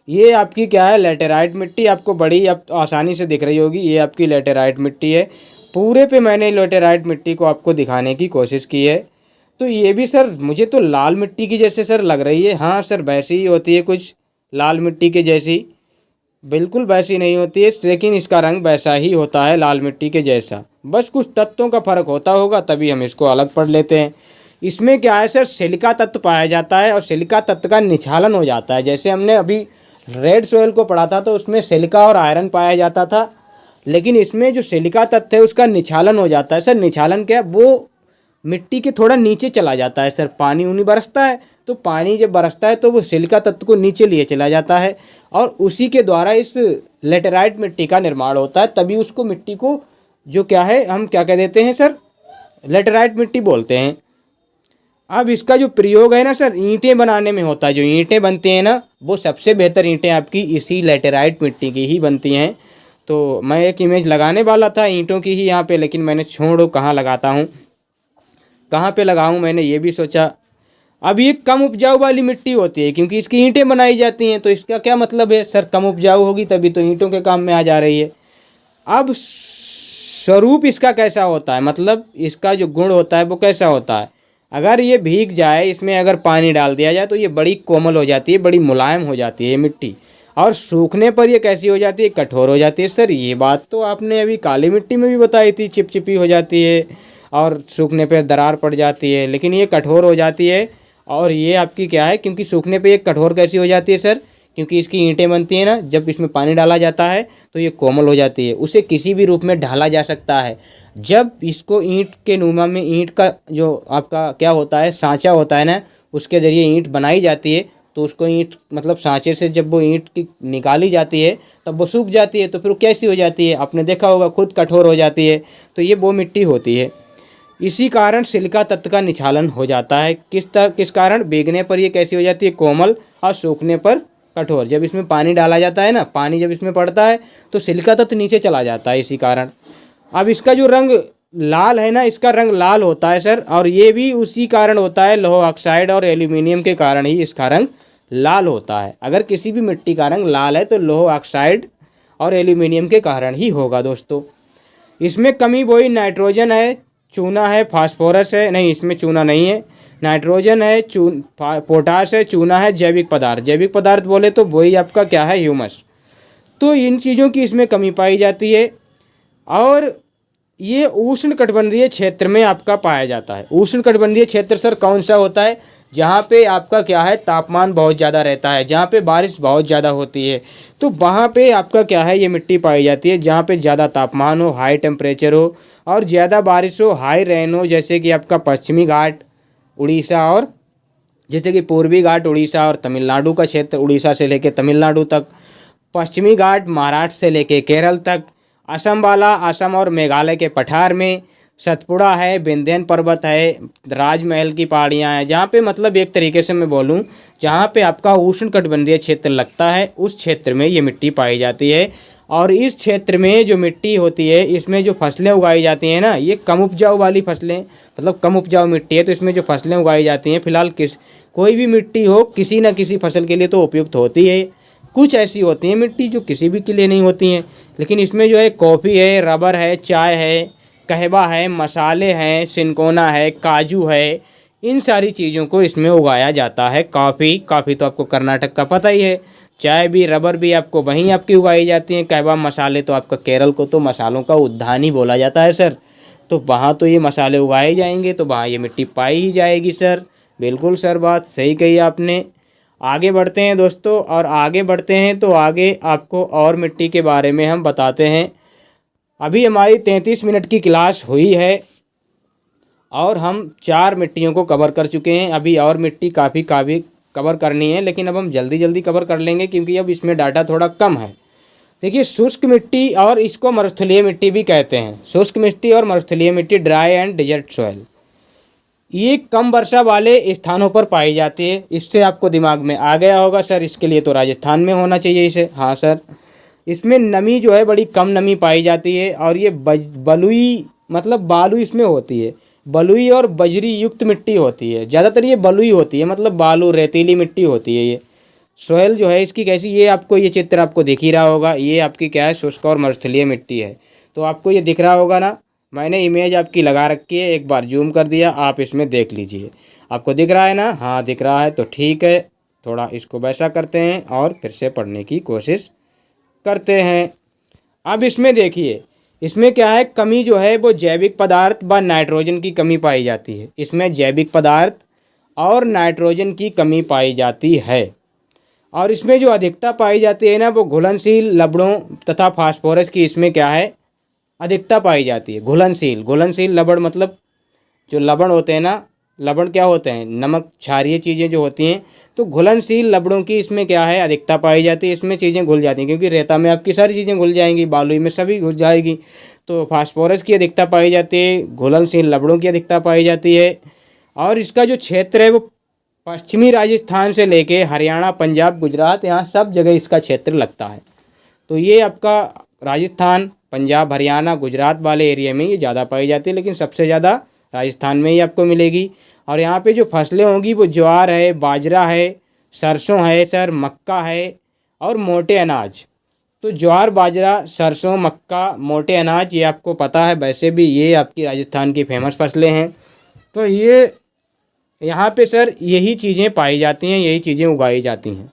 ये आपकी क्या है, लेटेराइट मिट्टी आपको बड़ी आप आसानी से दिख रही होगी। ये आपकी लेटेराइट मिट्टी है। पूरे पे मैंने लेटेराइट मिट्टी को आपको दिखाने की कोशिश की है। तो ये भी सर मुझे तो लाल मिट्टी की जैसे सर लग रही है। हाँ सर, वैसी ही होती है कुछ लाल मिट्टी के जैसी, बिल्कुल वैसी नहीं होती है, लेकिन इसका रंग वैसा ही होता है लाल मिट्टी के जैसा। बस कुछ तत्वों का फ़र्क होता होगा, तभी हम इसको अलग पढ़ लेते हैं। इसमें क्या है सर, सिलिका तत्व पाया जाता है और सिलिका तत्व का निछालन हो जाता है। जैसे हमने अभी रेड सोयल को पढ़ा था तो उसमें सिलिका और आयरन पाया जाता था, लेकिन इसमें जो सिलिका तत्व है उसका निछालन हो जाता है। सर निछालन क्या है, वो मिट्टी के थोड़ा नीचे चला जाता है सर। पानी उनी बरसता है तो पानी जब बरसता है तो वो सिलिका तत्व को नीचे लिए चला जाता है और उसी के द्वारा इस लेटेराइट मिट्टी का निर्माण होता है। तभी उसको मिट्टी को जो क्या है, हम क्या कह देते हैं सर, लेटेराइट मिट्टी बोलते हैं। अब इसका जो प्रयोग है ना सर, ईंटें बनाने में होता है। जो ईंटें बनती हैं ना, वो सबसे बेहतर ईंटें आपकी इसी लेटेराइट मिट्टी की ही बनती हैं। तो मैं एक इमेज लगाने वाला था ईंटों की ही यहाँ पे, लेकिन मैंने छोड़ो कहाँ लगाता हूँ, कहाँ पे लगाऊँ, मैंने ये भी सोचा। अब ये कम उपजाऊ वाली मिट्टी होती है क्योंकि इसकी ईंटें बनाई जाती हैं। तो इसका क्या मतलब है सर, कम उपजाऊ होगी तभी तो ईंटों के काम में आ जा रही है। अब स्वरूप इसका कैसा होता है, मतलब इसका जो गुण होता है वो कैसा होता है। अगर ये भीग जाए, इसमें अगर पानी डाल दिया जाए तो ये बड़ी कोमल हो जाती है, बड़ी मुलायम हो जाती है ये मिट्टी। और सूखने पर ये कैसी हो जाती है, कठोर हो जाती है। सर ये बात तो आपने अभी काली मिट्टी में भी बताई थी, चिपचिपी हो जाती है और सूखने पर दरार पड़ जाती है, लेकिन ये कठोर हो जाती है। और ये आपकी क्या है, क्योंकि सूखने पे ये कठोर कैसी हो जाती है सर, क्योंकि इसकी ईंटें बनती हैं ना, जब इसमें पानी डाला जाता है तो ये कोमल हो जाती है। उसे किसी भी रूप में ढाला जा सकता है। जब इसको ईंट के नुमा में, ईंट का जो आपका क्या होता है, सांचा होता है ना, उसके ज़रिए ईंट बनाई जाती है। तो उसको ईंट मतलब सांचे से जब वो ईंट की निकाली जाती है तब वो सूख जाती है। तो फिर वो कैसी हो जाती है, आपने देखा होगा, खुद कठोर हो जाती है। तो ये वो मिट्टी होती है। इसी कारण सिलिका तत्व का निछालन हो जाता है। किस कारण, भीगने पर ये कैसी हो जाती है, कोमल, और सूखने पर कठोर। जब इसमें पानी डाला जाता है ना, पानी जब इसमें पड़ता है तो सिलिका तत्व नीचे चला जाता है, इसी कारण। अब इसका जो रंग लाल है ना, इसका रंग लाल होता है सर, और ये भी उसी कारण होता है, लौह ऑक्साइड और एल्यूमिनियम के कारण ही इसका रंग लाल होता है। अगर किसी भी मिट्टी का रंग लाल है तो लौह ऑक्साइड और एल्यूमिनियम के कारण ही होगा दोस्तों। इसमें कमी वही नाइट्रोजन है, चूना है, फास्फोरस है, नहीं इसमें चूना नहीं है, नाइट्रोजन है, पोटाश है, चूना है, जैविक पदार्थ। जैविक पदार्थ बोले तो वही आपका क्या है, ह्यूमस। तो इन चीज़ों की इसमें कमी पाई जाती है। और ये उष्णकटिबंधीय क्षेत्र में आपका पाया जाता है। उष्णकटिबंधीय क्षेत्र सर कौन सा होता है, जहाँ पे आपका क्या है, तापमान बहुत ज़्यादा रहता है, जहाँ पे बारिश बहुत ज़्यादा होती है, तो वहाँ पे आपका क्या है, ये मिट्टी पाई जाती है। जहाँ पे ज़्यादा तापमान हो, हाई टेम्परेचर हो और ज़्यादा बारिश हो, हाई रेन हो, जैसे कि आपका पश्चिमी घाट उड़ीसा, और जैसे कि पूर्वी घाट उड़ीसा और तमिलनाडु का क्षेत्र, उड़ीसा से लेकर तमिलनाडु तक, पश्चिमी घाट महाराष्ट्र से लेकर केरल तक, असम वाला, असम और मेघालय के पठार में, सतपुड़ा है, विंध्यन पर्वत है, राजमहल की पहाड़ियाँ हैं, जहाँ पे मतलब एक तरीके से मैं बोलूँ, जहाँ पे आपका उष्णकटिबंधीय क्षेत्र लगता है, उस क्षेत्र में ये मिट्टी पाई जाती है। और इस क्षेत्र में जो मिट्टी होती है, इसमें जो फसलें उगाई जाती हैं ना, ये कम उपजाऊ वाली फसलें, मतलब कम उपजाऊ मिट्टी है, तो इसमें जो फसलें उगाई जाती हैं, फिलहाल कोई भी मिट्टी हो, किसी न किसी फसल के लिए तो उपयुक्त होती है। कुछ ऐसी होती हैं मिट्टी जो किसी भी के लिए नहीं होती हैं, लेकिन इसमें जो है कॉफ़ी है, रबर है, चाय है, कहवा है, मसाले हैं, सिनकोना है, काजू है, इन सारी चीज़ों को इसमें उगाया जाता है। कॉफ़ी तो आपको कर्नाटक का पता ही है, चाय भी, रबर भी आपको वहीं आपकी उगाई जाती हैं, कहवा, मसाले तो आपका केरल को तो मसालों का उद्यान ही बोला जाता है सर। तो वहाँ तो ये मसाले उगाए जाएंगे, तो वहाँ ये मिट्टी पाई ही जाएगी सर। बिल्कुल सर, बात सही कही आपने। आगे बढ़ते हैं दोस्तों, और आगे बढ़ते हैं तो आगे आपको और मिट्टी के बारे में हम बताते हैं। अभी हमारी 33 मिनट की क्लास हुई है और हम 4 मिट्टियों को कवर कर चुके हैं। अभी और मिट्टी काफ़ी कवर करनी है, लेकिन अब हम जल्दी जल्दी कवर कर लेंगे क्योंकि अब इसमें डाटा थोड़ा कम है। देखिए, शुष्क मिट्टी और इसको मरुस्थलीय मिट्टी भी कहते हैं। शुष्क मिट्टी और मरुस्थलीय मिट्टी, ड्राई एंड डेजर्ट सॉइल, ये कम वर्षा वाले स्थानों पर पाई जाती है। इससे आपको दिमाग में आ गया होगा सर, इसके लिए तो राजस्थान में होना चाहिए इसे। हाँ सर, इसमें नमी जो है बड़ी कम नमी पाई जाती है, और ये बलुई मतलब बालू इसमें होती है, बलुई और बजरी युक्त मिट्टी होती है। ज़्यादातर ये बलुई होती है, मतलब बालू रेतीली मिट्टी होती है ये। सोयल जो है इसकी कैसी, ये आपको ये चित्र आपको दिख ही रहा होगा, ये आपकी क्या है, शुष्क और मरुस्थलीय मिट्टी है। तो आपको ये दिख रहा होगा ना, मैंने इमेज आपकी लगा रखी है, एक बार जूम कर दिया, आप इसमें देख लीजिए, आपको दिख रहा है ना, हाँ दिख रहा है, तो ठीक है। थोड़ा इसको वैसा करते हैं और फिर से पढ़ने की कोशिश करते हैं। अब इसमें देखिए, इसमें क्या है, कमी जो है वो जैविक पदार्थ व नाइट्रोजन की कमी पाई जाती है। इसमें जैविक पदार्थ और नाइट्रोजन की कमी पाई जाती है। और इसमें जो अधिकता पाई जाती है ना, वो घुलनशील लवणों तथा फास्फोरस की इसमें क्या है, अधिकता पाई जाती है। घुलनशील लवण मतलब जो लवण होते हैं ना, लवण क्या होते हैं, नमक क्षारीय चीज़ें जो होती हैं, तो घुलनशील लवणों की इसमें क्या है, अधिकता पाई जाती है। इसमें चीज़ें घुल जाती हैं, क्योंकि रेता में आपकी सारी चीज़ें घुल जाएंगी, बालुई में सभी घुल जाएगी। तो फास्फोरस की अधिकता पाई जाती है, घुलनशील लवणों की अधिकता पाई जाती है। और इसका जो क्षेत्र है वो पश्चिमी राजस्थान से लेके हरियाणा, पंजाब, गुजरात, यहाँ सब जगह इसका क्षेत्र लगता है। तो ये आपका राजस्थान, पंजाब, हरियाणा, गुजरात वाले एरिया में ये ज़्यादा पाई जाती है, लेकिन सबसे ज़्यादा राजस्थान में ही आपको मिलेगी। और यहाँ पे जो फसलें होंगी वो ज्वार है, बाजरा है, सरसों है सर, मक्का है और मोटे अनाज। तो ज्वार, बाजरा, सरसों, मक्का, मोटे अनाज, ये आपको पता है, वैसे भी ये आपकी राजस्थान की फेमस फसलें हैं। तो ये यहाँ पे सर यही चीज़ें पाई जाती हैं, यही चीज़ें उगाई जाती हैं।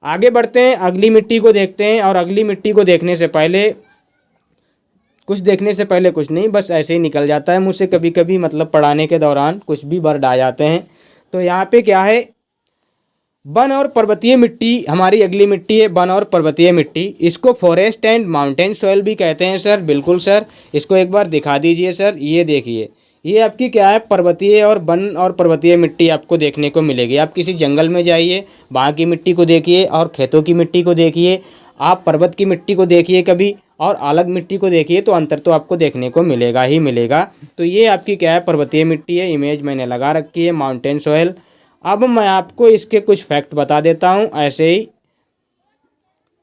आगे बढ़ते हैं, अगली मिट्टी को देखते हैं। और अगली मिट्टी को देखने से पहले कुछ नहीं, बस ऐसे ही निकल जाता है मुझसे कभी कभी, मतलब पढ़ाने के दौरान कुछ भी वर्ड आ जाते हैं। तो यहाँ पे क्या है, वन और पर्वतीय मिट्टी हमारी अगली मिट्टी है, वन और पर्वतीय मिट्टी। इसको फॉरेस्ट एंड माउंटेन सॉइल भी कहते हैं सर। बिल्कुल सर, इसको एक बार दिखा दीजिए सर। ये देखिए, ये आपकी क्या है, पर्वतीय और वन और पर्वतीय मिट्टी आपको देखने को मिलेगी। आप किसी जंगल में जाइए, वहाँ की मिट्टी को देखिए और खेतों की मिट्टी को देखिए, आप पर्वत की मिट्टी को देखिए कभी और अलग मिट्टी को देखिए, तो अंतर तो आपको देखने को मिलेगा ही मिलेगा। तो ये आपकी क्या है, पर्वतीय मिट्टी है। इमेज मैंने लगा रखी है, माउंटेन सॉइल। अब मैं आपको इसके कुछ फैक्ट बता देता हूँ, ऐसे ही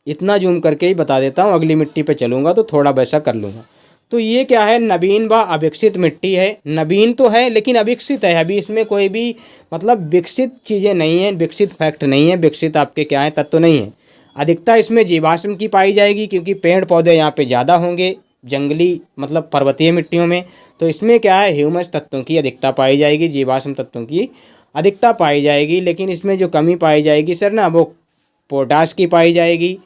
इतना जूम करके ही बता देता हूँ। अगली मिट्टी पे चलूँगा तो थोड़ा वैसा कर लूँगा। तो ये क्या है, नवीन व अविकसित मिट्टी है। नवीन तो है लेकिन अविकसित है, अभी इसमें कोई भी मतलब विकसित चीज़ें नहीं हैं, विकसित फैक्ट नहीं है, विकसित आपके क्या है, तत्व नहीं है। अधिकता इसमें जीवाश्म की पाई जाएगी, क्योंकि पेड़ पौधे यहाँ पे ज़्यादा होंगे जंगली मतलब पर्वतीय मिट्टियों में। तो इसमें क्या है, ह्यूमस तत्वों की अधिकता पाई जाएगी, जीवाश्म तत्वों की अधिकता पाई जाएगी। लेकिन इसमें जो कमी पाई जाएगी सर ना, वो पोटाश की पाई जाएगी,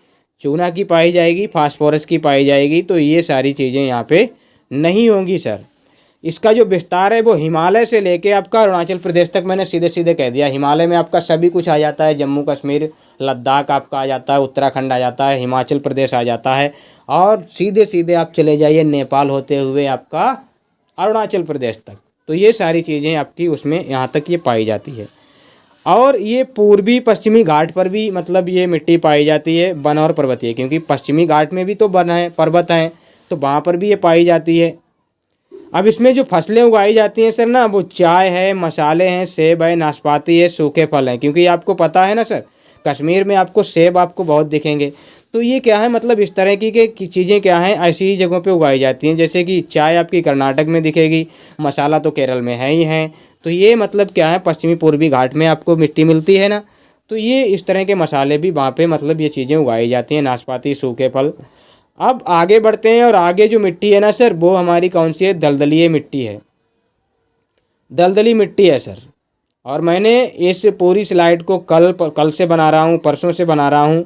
चूना की पाई जाएगी, फास्फोरस की पाई जाएगी। तो ये सारी चीज़ें यहाँ पे नहीं होंगी सर। इसका जो विस्तार है वो हिमालय से लेके आपका अरुणाचल प्रदेश तक, मैंने सीधे सीधे कह दिया। हिमालय में आपका सभी कुछ आ जाता है, जम्मू कश्मीर, लद्दाख आपका आ जाता है, उत्तराखंड आ जाता है, हिमाचल प्रदेश आ जाता है, और सीधे सीधे आप चले जाइए नेपाल होते हुए आपका अरुणाचल प्रदेश तक। तो ये सारी चीज़ें आपकी उसमें यहाँ तक ये पाई जाती है। और ये पूर्वी पश्चिमी घाट पर भी मतलब ये मिट्टी पाई जाती है, वन और पर्वतीय, क्योंकि पश्चिमी घाट में भी तो वन है, पर्वत हैं, तो वहाँ पर भी ये पाई जाती है। अब इसमें जो फसलें उगाई जाती हैं सर ना, वो चाय है, मसाले हैं, सेब है, नाशपाती है, सूखे फल हैं। क्योंकि आपको पता है ना सर, कश्मीर में आपको सेब आपको बहुत दिखेंगे। तो ये क्या है, मतलब इस तरह की चीज़ें क्या हैं, ऐसी ही जगहों पे उगाई जाती हैं। जैसे कि चाय आपकी कर्नाटक में दिखेगी, मसाला तो केरल में है ही है। तो ये मतलब क्या है, पश्चिमी पूर्वी घाट में आपको मिट्टी मिलती है ना, तो ये इस तरह के मसाले भी वहाँ पे मतलब ये चीज़ें उगाई जाती हैं, नाशपाती, सूखे फल। अब आगे बढ़ते हैं, और आगे जो मिट्टी है ना सर, वो हमारी कौन सी है, दलदलीय मिट्टी है, दलदली मिट्टी है सर। और मैंने इस पूरी स्लाइड को कल से बना रहा हूँ, परसों से बना रहा हूँ,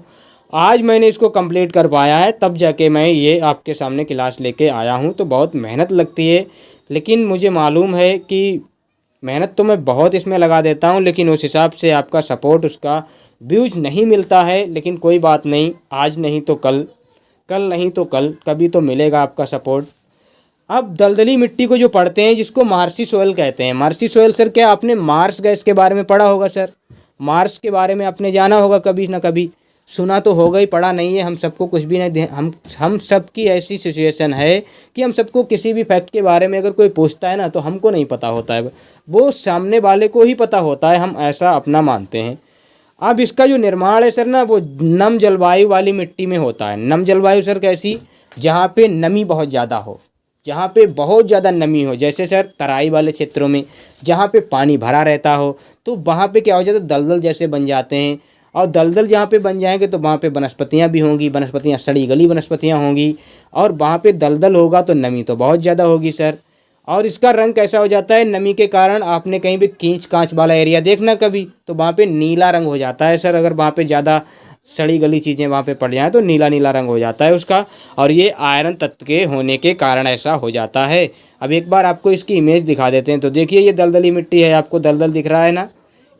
आज मैंने इसको कंप्लीट कर पाया है, तब जाके मैं ये आपके सामने क्लास लेके आया हूँ। तो बहुत मेहनत लगती है, लेकिन मुझे मालूम है कि मेहनत तो मैं बहुत इसमें लगा देता हूँ, लेकिन उस हिसाब से आपका सपोर्ट, उसका व्यूज नहीं मिलता है। लेकिन कोई बात नहीं, आज नहीं तो कल, कल नहीं तो कल, कभी तो मिलेगा आपका सपोर्ट। अब दलदली मिट्टी को जो पढ़ते हैं, जिसको मार्सी सोयल कहते हैं। मार्सी सोयल सर, क्या आपने मार्स गैस के बारे में पढ़ा होगा सर? मार्स के बारे में आपने जाना होगा कभी ना कभी, सुना तो होगा ही, पढ़ा नहीं है। हम सबको कुछ भी नहीं, हम सबकी ऐसी सिचुएशन है कि हम सबको किसी भी फैक्ट के बारे में अगर कोई पूछता है ना, तो हमको नहीं पता होता है, वो सामने वाले को ही पता होता है, हम ऐसा अपना मानते हैं। अब इसका जो निर्माण है सर ना, वो नम जलवायु वाली मिट्टी में होता है। नम जलवायु सर कैसी, जहाँ पे नमी बहुत ज़्यादा हो, जहाँ पे बहुत ज़्यादा नमी हो, जैसे सर तराई वाले क्षेत्रों में जहाँ पे पानी भरा रहता हो, तो वहाँ पे क्या हो जाता है, दलदल जैसे बन जाते हैं। और दलदल जहाँ पे बन जाएंगे तो वहाँ पे वनस्पतियाँ भी होंगी, वनस्पतियाँ सड़ी गली वनस्पतियाँ होंगी, और वहाँ पे दलदल होगा तो नमी तो बहुत ज़्यादा होगी सर। और इसका रंग कैसा हो जाता है नमी के कारण, आपने कहीं भी खींच कांच वाला एरिया देखना कभी, तो वहाँ पे नीला रंग हो जाता है सर। अगर वहाँ पे ज़्यादा सड़ी गली चीज़ें वहाँ पे पड़ जाएँ तो नीला नीला रंग हो जाता है उसका, और ये आयरन तत्व के होने के कारण ऐसा हो जाता है। अब एक बार आपको इसकी इमेज दिखा देते हैं। तो देखिए ये दलदली मिट्टी है, आपको दलदल दिख रहा है ना,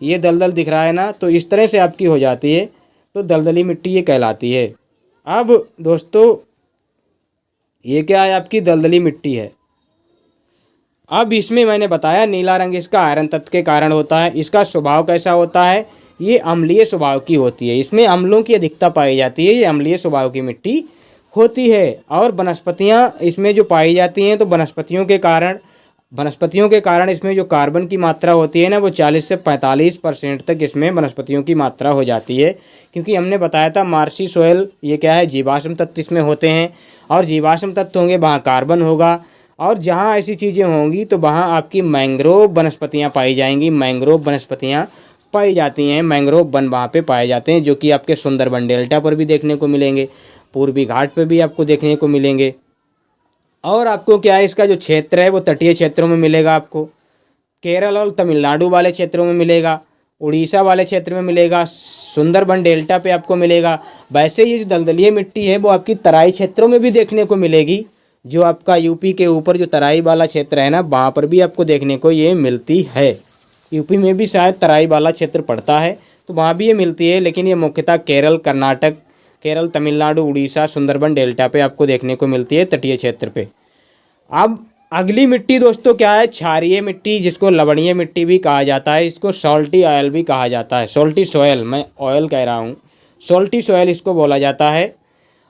ये दलदल दिख रहा है ना, तो इस तरह से आपकी हो जाती है, तो दलदली मिट्टी ये कहलाती है। अब दोस्तों ये क्या है, आपकी दलदली मिट्टी है। अब इसमें मैंने बताया नीला रंग इसका आयरन तत्व के कारण होता है। इसका स्वभाव कैसा होता है, ये अम्लीय स्वभाव की होती है, इसमें अम्लों की अधिकता पाई जाती है, ये अम्लीय स्वभाव की मिट्टी होती है। और वनस्पतियाँ इसमें जो पाई जाती हैं, तो वनस्पतियों के कारण इसमें जो कार्बन की मात्रा होती है ना, वो 40 से 45% तक इसमें वनस्पतियों की मात्रा हो जाती है। क्योंकि हमने बताया था मार्शी सोयल ये क्या है, जीवाश्म तत्व इसमें होते हैं, और जीवाश्म तत्व होंगे वहाँ कार्बन होगा, और जहाँ ऐसी चीज़ें होंगी तो वहाँ आपकी मैंग्रोव वनस्पतियाँ पाई जाएंगी, मैंग्रोव वनस्पतियाँ पाई जाती हैं, मैंग्रोव वन वहाँ पे पाए जाते हैं, जो कि आपके सुंदरबन डेल्टा पर भी देखने को मिलेंगे, पूर्वी घाट पर भी आपको देखने को मिलेंगे। और आपको क्या है, इसका जो क्षेत्र है वो तटीय क्षेत्रों में मिलेगा, आपको केरल और तमिलनाडु वाले क्षेत्रों में मिलेगा, उड़ीसा वाले क्षेत्र में मिलेगा, सुंदरबन डेल्टा पे आपको मिलेगा। वैसे ये जो दलदलीय मिट्टी है वो आपकी तराई क्षेत्रों में भी देखने को मिलेगी, जो आपका यूपी के ऊपर जो तराई वाला क्षेत्र है ना, वहाँ पर भी आपको देखने को ये मिलती है। यूपी में भी शायद तराई वाला क्षेत्र पड़ता है, तो वहाँ भी ये मिलती है, लेकिन ये मुख्यतः केरल, कर्नाटक, केरल, तमिलनाडु, उड़ीसा, सुंदरबन डेल्टा पे आपको देखने को मिलती है, तटीय क्षेत्र पे। अब अगली मिट्टी दोस्तों क्या है, क्षारीय मिट्टी, जिसको लवणीय मिट्टी भी कहा जाता है, इसको सॉल्टी ऑयल भी कहा जाता है, सॉल्टी सॉयल, मैं ऑयल कह रहा हूँ, सॉल्टी सॉयल इसको बोला जाता है।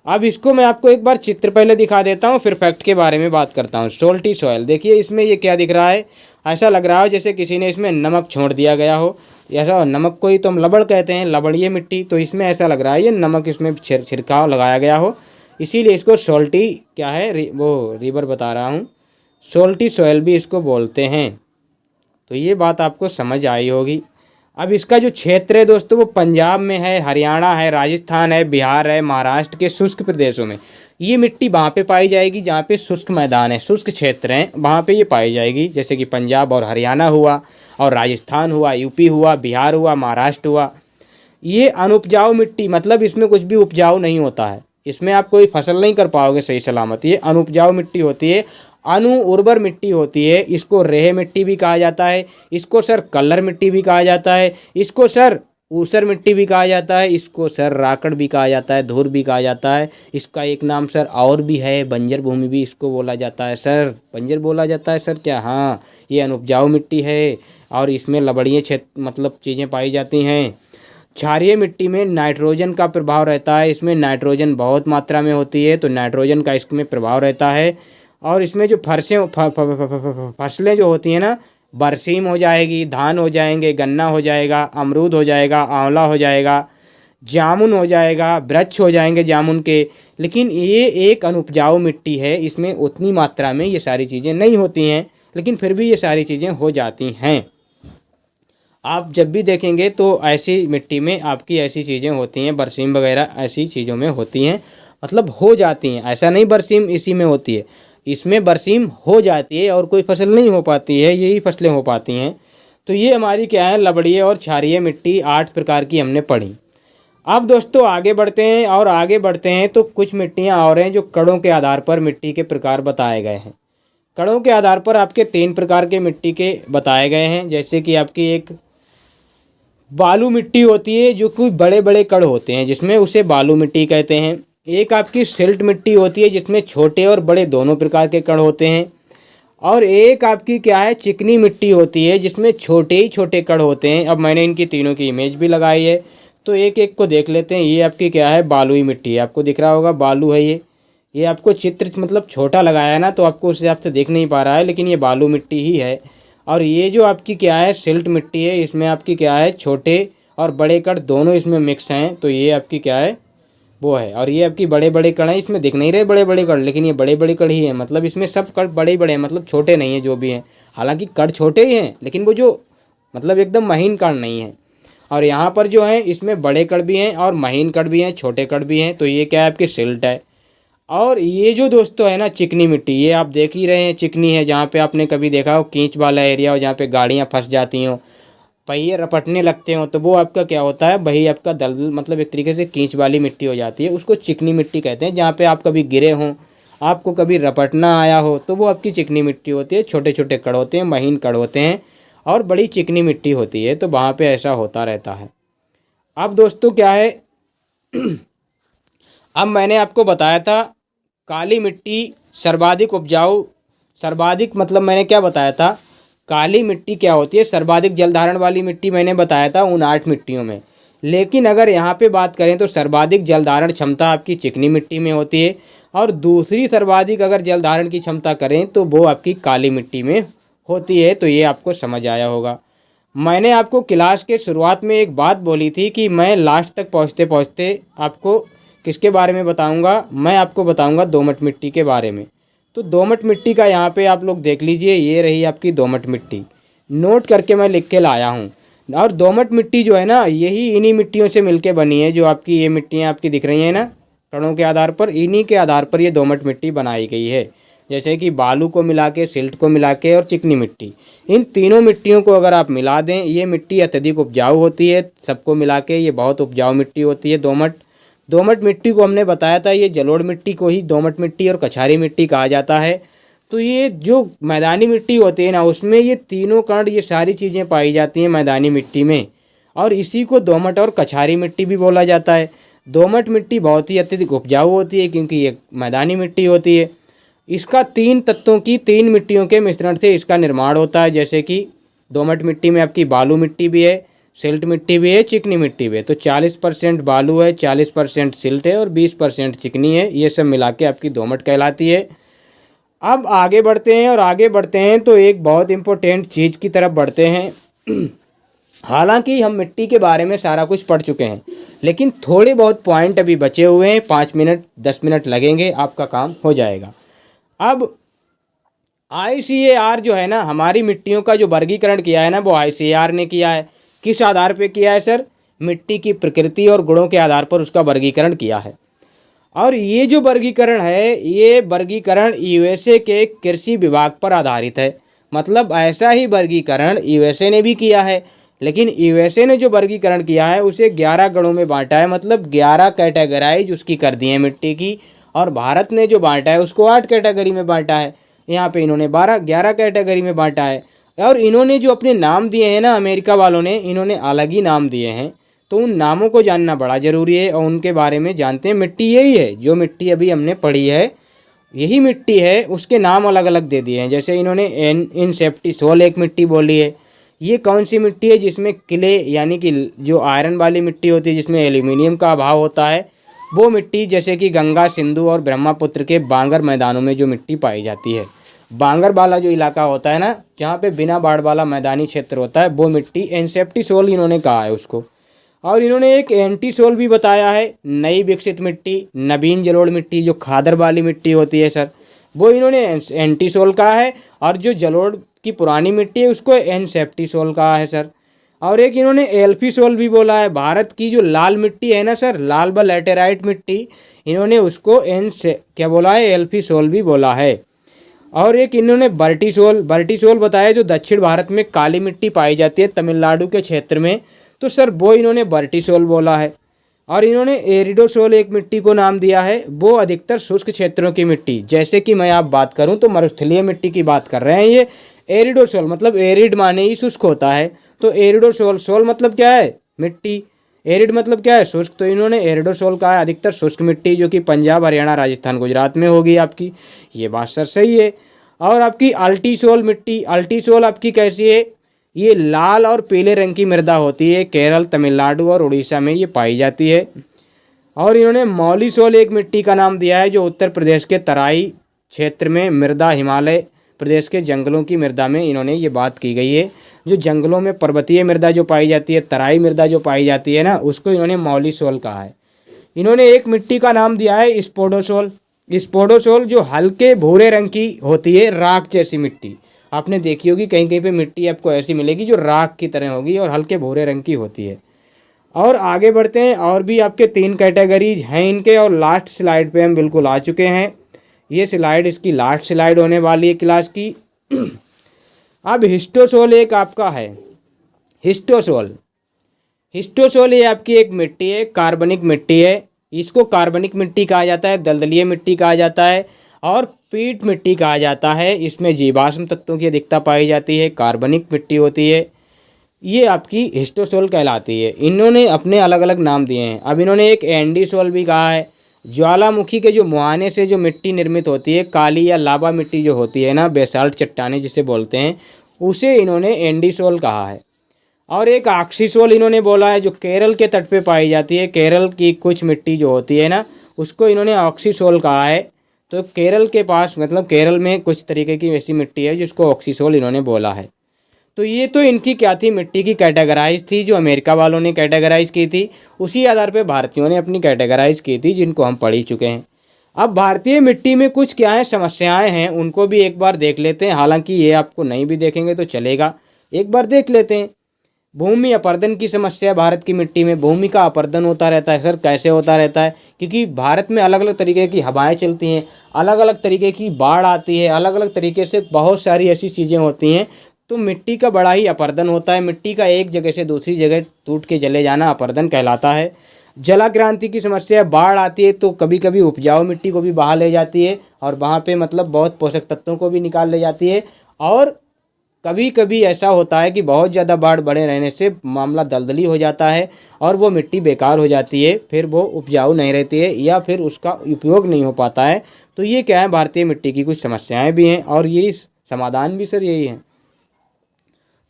अब इसको मैं आपको एक बार चित्र पहले दिखा देता हूँ, फिर फैक्ट के बारे में बात करता हूँ। सॉल्टी सॉयल देखिए, इसमें ये क्या दिख रहा है, ऐसा लग रहा है जैसे किसी ने इसमें नमक छोड़ दिया गया हो, ऐसा। नमक को ही तो हम लवण कहते हैं, लवणीय मिट्टी, तो इसमें ऐसा लग रहा है ये नमक इसमें छिड़काव लगाया गया हो, इसीलिए इसको सॉल्टी क्या है वो रिवर बता रहा हूँ, सॉल्टी सॉयल भी इसको बोलते हैं। तो ये बात आपको समझ आई होगी। अब इसका जो क्षेत्र है दोस्तों वो पंजाब में है, हरियाणा है, राजस्थान है, बिहार है, महाराष्ट्र के शुष्क प्रदेशों में ये मिट्टी वहाँ पे पाई जाएगी, जहाँ पे शुष्क मैदान है, शुष्क क्षेत्र हैं, वहाँ पे ये पाई जाएगी। जैसे कि पंजाब और हरियाणा हुआ, और राजस्थान हुआ, यूपी हुआ, बिहार हुआ, महाराष्ट्र हुआ। ये अनुपजाऊ मिट्टी, मतलब इसमें कुछ भी उपजाऊ नहीं होता है, इसमें आप कोई फसल नहीं कर पाओगे सही सलामत, ये अनुपजाऊ मिट्टी होती है, अनु उर्वर मिट्टी होती है। इसको रेह मिट्टी भी कहा जाता है, इसको सर कलर मिट्टी भी कहा जाता है, इसको सर ऊसर मिट्टी भी कहा जाता है, इसको सर राकड़ भी कहा जाता है, धूर भी कहा जाता है। इसका एक नाम सर और भी है, बंजर भूमि भी इसको बोला जाता है सर, बंजर बोला जाता है सर क्या, हाँ। ये अनुपजाऊ मिट्टी है, और इसमें लवणीय क्षेत्र मतलब चीज़ें पाई जाती हैं। क्षारीय मिट्टी में नाइट्रोजन का प्रभाव रहता है, इसमें नाइट्रोजन बहुत मात्रा में होती है, तो नाइट्रोजन का इसमें प्रभाव रहता है। और इसमें जो फसलें जो होती हैं ना, बरसीम हो जाएगी, धान हो जाएंगे, गन्ना हो जाएगा, अमरूद हो जाएगा, आंवला हो जाएगा, जामुन हो जाएगा, वृक्ष हो जाएंगे जामुन के। लेकिन ये एक अनुपजाऊ मिट्टी है, इसमें उतनी मात्रा में ये सारी चीज़ें नहीं होती हैं, लेकिन फिर भी ये सारी चीज़ें हो जाती हैं। आप जब भी देखेंगे तो ऐसी मिट्टी में आपकी ऐसी चीज़ें होती हैं, बरसीम वगैरह ऐसी चीज़ों में होती हैं, मतलब हो जाती हैं। ऐसा नहीं बरसीम इसी में होती है, इसमें बरसीम हो जाती है और कोई फसल नहीं हो पाती है, यही फसलें हो पाती हैं। तो ये हमारी क्या है, लवणीय और क्षारीय मिट्टी 8 प्रकार की हमने पढ़ी। अब दोस्तों आगे बढ़ते हैं, और आगे बढ़ते हैं तो कुछ मिट्टियाँ और हैं जो कणों के आधार पर मिट्टी के प्रकार बताए गए हैं। कणों के आधार पर आपके 3 प्रकार के मिट्टी के बताए गए हैं। जैसे कि आपकी एक बालू मिट्टी होती है, जो कि बड़े बड़े कण होते हैं, जिसमें उसे बालू मिट्टी कहते हैं। एक आपकी सिल्ट मिट्टी होती है, जिसमें छोटे और बड़े दोनों प्रकार के कण होते हैं। और एक आपकी क्या है, चिकनी मिट्टी होती है, जिसमें छोटे ही छोटे कण होते हैं। अब मैंने इनकी तीनों की इमेज भी लगाई है, तो एक एक को देख लेते हैं। ये आपकी क्या है, बालुई मिट्टी है, आपको दिख रहा होगा बालू है ये आपको चित्र मतलब छोटा लगाया है ना, तो आपको उस हिसाब से दिख नहीं पा रहा है, लेकिन ये बालू मिट्टी ही है। और ये जो आपकी क्या है, सिल्ट मिट्टी है, इसमें आपकी क्या है, छोटे और बड़े कण दोनों इसमें मिक्स हैं, तो ये आपकी क्या है, वो है। और ये आपकी बड़े बड़े कण हैं, इसमें दिख नहीं रहे बड़े बड़े कण, लेकिन ये बड़े बड़े कण ही हैं, मतलब इसमें सब कण बड़े बड़े हैं, मतलब छोटे नहीं हैं जो भी हैं। हालांकि कण छोटे ही हैं, लेकिन वो जो मतलब एकदम महीन कण नहीं है। और यहाँ पर जो है इसमें बड़े कण भी हैं और महीन कण भी हैं, छोटे कण भी हैं। तो ये क्या है, आपकी सिल्ट है। और ये जो दोस्तों है ना चिकनी मिट्टी, ये आप देख ही रहे हैं चिकनी है, जहाँ पे आपने कभी देखा हो कींच वाला एरिया हो जहाँ पे गाड़ियाँ फंस जाती हों, पहिए रपटने लगते हो, तो वो आपका क्या होता है, वही आपका दलदल मतलब एक तरीके से कींच वाली मिट्टी हो जाती है। उसको चिकनी मिट्टी कहते हैं। जहाँ पे आप कभी गिरे हों, आपको कभी रपटना आया हो, तो वो आपकी चिकनी मिट्टी होती है। छोटे छोटे कण होते हैं, महीन कण होते हैं और बड़ी चिकनी मिट्टी होती है। तो वहाँ पे ऐसा होता रहता है। अब दोस्तों क्या है, अब मैंने आपको बताया था काली मिट्टी सर्वाधिक उपजाऊ, सर्वाधिक मतलब मैंने क्या बताया था, काली मिट्टी क्या होती है, सर्वाधिक जल धारण वाली मिट्टी मैंने बताया था उन 8 मिट्टियों में। लेकिन अगर यहाँ पे बात करें तो सर्वाधिक जल धारण क्षमता आपकी चिकनी मिट्टी में होती है, और दूसरी सर्वाधिक अगर जल धारण की क्षमता करें तो वो आपकी काली मिट्टी में होती है। तो ये आपको समझ आया होगा। मैंने आपको क्लास के शुरुआत में एक बात बोली थी कि मैं लास्ट तक पहुँचते पहुँचते आपको किसके बारे में बताऊंगा, मैं आपको बताऊंगा दोमट मिट्टी के बारे में। तो दोमट मिट्टी का यहाँ पे आप लोग देख लीजिए, ये रही आपकी दोमट मिट्टी, नोट करके मैं लिख के लाया हूँ। और दोमट मिट्टी जो है ना, यही इन्हीं मिट्टियों से मिलके बनी है। जो आपकी ये मिट्टियाँ आपकी दिख रही हैं ना कणों के आधार पर, इन्हीं के आधार पर ये दोमट मिट्टी बनाई गई है। जैसे कि बालू को मिला के, सिल्ट को मिला के और चिकनी मिट्टी, इन तीनों मिट्टियों को अगर आप मिला दें, ये मिट्टी अत्यधिक उपजाऊ होती है। सबको मिला के ये बहुत उपजाऊ मिट्टी होती है दोमट। दोमट मिट्टी को हमने बताया था, ये जलोढ़ मिट्टी को ही दोमट मिट्टी और कछारी मिट्टी कहा जाता है। तो ये जो मैदानी मिट्टी होती है ना, उसमें ये तीनों कण, ये सारी चीज़ें पाई जाती हैं मैदानी मिट्टी में, और इसी को दोमट और कछारी मिट्टी भी बोला जाता है। दोमट मिट्टी बहुत ही अत्यधिक उपजाऊ होती है क्योंकि ये मैदानी मिट्टी होती है। इसका 3 तत्वों की, 3 मिट्टियों के मिश्रण से इसका निर्माण होता है। जैसे कि दोमट मिट्टी में आपकी बालू मिट्टी भी है, सिल्ट मिट्टी भी है, चिकनी मिट्टी भी है। तो 40% बालू है, 40% सिल्ट है और 20% चिकनी है। ये सब मिला के आपकी दोमट कहलाती है। अब आगे बढ़ते हैं, और आगे बढ़ते हैं तो एक बहुत इम्पोर्टेंट चीज़ की तरफ बढ़ते हैं। हालांकि हम मिट्टी के बारे में सारा कुछ पढ़ चुके हैं, लेकिन थोड़े बहुत पॉइंट अभी बचे हुए हैं। 5 मिनट 10 मिनट लगेंगे, आपका काम हो जाएगा। अब ICAR जो है ना, हमारी मिट्टियों का जो वर्गीकरण किया है ना, वो ICAR ने किया है। किस आधार पे किया है सर? मिट्टी की प्रकृति और गुणों के आधार पर उसका वर्गीकरण किया है। और ये जो वर्गीकरण है, ये वर्गीकरण USA के कृषि विभाग पर आधारित है। मतलब ऐसा ही वर्गीकरण USA ने भी किया है, लेकिन USA ने जो वर्गीकरण किया है उसे 11 गणों में बांटा है। मतलब 11 कैटेगराइज उसकी कर दी है मिट्टी की, और भारत ने जो बांटा है उसको 8 कैटेगरी में बांटा है। यहाँ पे इन्होंने 11 कैटेगरी में बांटा है। और इन्होंने जो अपने नाम दिए हैं ना, अमेरिका वालों ने, इन्होंने अलग ही नाम दिए हैं। तो उन नामों को जानना बड़ा ज़रूरी है और उनके बारे में जानते हैं। मिट्टी यही है, जो मिट्टी अभी हमने पढ़ी है यही मिट्टी है, उसके नाम अलग अलग दे दिए हैं। जैसे इन्होंने इनसेप्टिसोल एक मिट्टी बोली है। ये कौन सी मिट्टी है? जिसमें क्ले यानी कि जो आयरन वाली मिट्टी होती है, जिसमें एल्यूमिनियम का अभाव होता है, वो मिट्टी। जैसे कि गंगा, सिंधु और ब्रह्मपुत्र के बांगर मैदानों में जो मिट्टी पाई जाती है, बांगर वाला जो इलाका होता है ना, जहाँ पे बिना बाढ़ वाला मैदानी क्षेत्र होता है, वो मिट्टी एनसेप्टिसोल इन्होंने कहा है उसको। और इन्होंने एक एंटीसोल भी बताया है, नई विकसित मिट्टी, नवीन जलोढ़ मिट्टी, जो खादर वाली मिट्टी होती है सर, वो इन्होंने एंटीसोल कहा है। और जो जलोढ़ की पुरानी मिट्टी है उसको एनसेप्टिसोल कहा है सर। और एक इन्होंने एल्फीसोल भी बोला है। भारत की जो लाल मिट्टी है ना सर, लाल व लैटेराइट मिट्टी, इन्होंने उसको क्या बोला है? एल्फीसोल भी बोला है। और एक इन्होंने बर्टिसोल बताया, जो दक्षिण भारत में काली मिट्टी पाई जाती है तमिलनाडु के क्षेत्र में, तो सर वो इन्होंने बर्टिसोल बोला है। और इन्होंने एरिडोसोल एक मिट्टी को नाम दिया है, वो अधिकतर शुष्क क्षेत्रों की मिट्टी। जैसे कि मैं आप बात करूं तो मरुस्थलीय मिट्टी की बात कर रहे हैं ये। एरिडोसोल मतलब एरिड माने ही शुष्क होता है, तो एरिडोसोल, सोल मतलब क्या है? मिट्टी। एरिड मतलब क्या है? शुष्क। तो इन्होंने एरिडोसोल कहा है, अधिकतर शुष्क मिट्टी, जो कि पंजाब, हरियाणा, राजस्थान, गुजरात में होगी आपकी। ये बात सर सही है। और आपकी अल्टीसोल मिट्टी, अल्टीसोल आपकी कैसी है? ये लाल और पीले रंग की मृदा होती है, केरल, तमिलनाडु और उड़ीसा में ये पाई जाती है। और इन्होंने मौलीसोल एक मिट्टी का नाम दिया है, जो उत्तर प्रदेश के तराई क्षेत्र में मृदा, हिमालय प्रदेश के जंगलों की मृदा में इन्होंने ये बात की गई है। जो जंगलों में पर्वतीय मृदा जो पाई जाती है, तराई मृदा जो पाई जाती है ना, उसको इन्होंने मौलीसोल कहा है। इन्होंने एक मिट्टी का नाम दिया है स्पोडोसोल। स्पोडोसोल जो हल्के भूरे रंग की होती है, राख जैसी मिट्टी। आपने देखी होगी कहीं कहीं पे मिट्टी आपको ऐसी मिलेगी जो राख की तरह होगी और हल्के भूरे रंग की होती है। और आगे बढ़ते हैं, और भी आपके 3 कैटेगरीज हैं इनके, और लास्ट स्लाइड पे हम बिल्कुल आ चुके हैं। ये स्लाइड इसकी लास्ट स्लाइड होने वाली है क्लास की। अब हिस्टोसोल एक आपका है, हिस्टोसोल। हिस्टोसोल ये आपकी एक मिट्टी है, कार्बनिक मिट्टी है। इसको कार्बनिक मिट्टी कहा जाता है, दलदलीय मिट्टी कहा जाता है और पीट मिट्टी कहा जाता है। इसमें जीवाश्म तत्वों की अधिकता पाई जाती है, कार्बनिक मिट्टी होती है। ये आपकी हिस्टोसोल कहलाती है। इन्होंने अपने अलग अलग नाम दिए हैं। अब इन्होंने एक एंडीसोल भी कहा है। ज्वालामुखी के जो मुहाने से जो मिट्टी निर्मित होती है, काली या लावा मिट्टी जो होती है ना, बेसाल्ट चट्टानें जिसे बोलते हैं, उसे इन्होंने एंडीसोल कहा है। और एक ऑक्सीसोल इन्होंने बोला है, जो केरल के तट पे पाई जाती है। केरल की कुछ मिट्टी जो होती है ना, उसको इन्होंने ऑक्सीसोल कहा है। तो केरल के पास मतलब केरल में कुछ तरीके की वैसी मिट्टी है जिसको ऑक्सीसोल इन्होंने बोला है। तो ये तो इनकी क्या थी, मिट्टी की कैटेगराइज थी जो अमेरिका वालों ने कैटेगराइज की थी। उसी आधार पे भारतीयों ने अपनी कैटेगराइज की थी, जिनको हम पढ़ ही चुके हैं। अब भारतीय मिट्टी में कुछ क्या है समस्याएं हैं, उनको भी एक बार देख लेते हैं। हालांकि ये आपको नहीं भी देखेंगे तो चलेगा, एक बार देख लेते हैं। भूमि अपर्दन की समस्या, भारत की मिट्टी में भूमि का अपर्दन होता रहता है। सर कैसे होता रहता है? क्योंकि भारत में अलग अलग तरीके की हवाएं चलती हैं, अलग अलग तरीके की बाढ़ आती है, अलग अलग तरीके से बहुत सारी ऐसी चीज़ें होती हैं, तो मिट्टी का बड़ा ही अपर्दन होता है। मिट्टी का एक जगह से दूसरी जगह टूट के चले जाना अपर्दन कहलाता है। जलाक्रांति की समस्या, बाढ़ आती है तो कभी कभी उपजाऊ मिट्टी को भी बहा ले जाती है और वहाँ पे मतलब बहुत पोषक तत्वों को भी निकाल ले जाती है। और कभी कभी ऐसा होता है कि बहुत ज़्यादा बाढ़ बढ़े रहने से मामला दलदली हो जाता है और वो मिट्टी बेकार हो जाती है, फिर वो उपजाऊ नहीं रहती है या फिर उसका उपयोग नहीं हो पाता है। तो ये क्या है, भारतीय मिट्टी की कुछ समस्याएं भी हैं और ये समाधान भी सर यही है।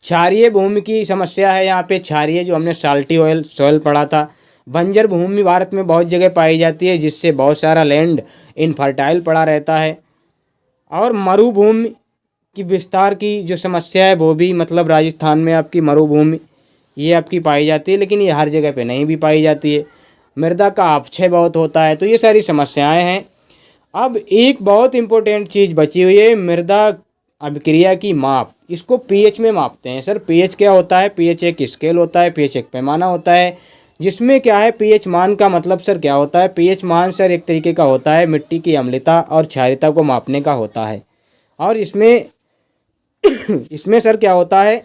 क्षारीय भूमि की समस्या है यहाँ पे, क्षारीय जो हमने साल्टी सॉइल पढ़ा था। बंजर भूमि भारत में बहुत जगह पाई जाती है, जिससे बहुत सारा लैंड इनफर्टाइल पड़ा रहता है। और मरुभूमि की विस्तार की जो समस्या है वो भी, मतलब राजस्थान में आपकी मरुभूमि ये आपकी पाई जाती है, लेकिन ये हर जगह पे नहीं भी पाई जाती है। मृदा का अपक्षय बहुत होता है। तो ये सारी समस्याएं हैं। अब एक बहुत इम्पोर्टेंट चीज़ बची हुई है, मृदा अभिक्रिया की माप। इसको पीएच में मापते हैं। सर पीएच क्या होता है? पीएच एक स्केल होता है, पीएच एक पैमाना होता है, जिसमें क्या है, पीएच मान का मतलब सर क्या होता है? पीएच मान सर एक तरीके का होता है, मिट्टी की अम्लता और क्षारीयता को मापने का होता है। और इसमें इसमें सर क्या होता है,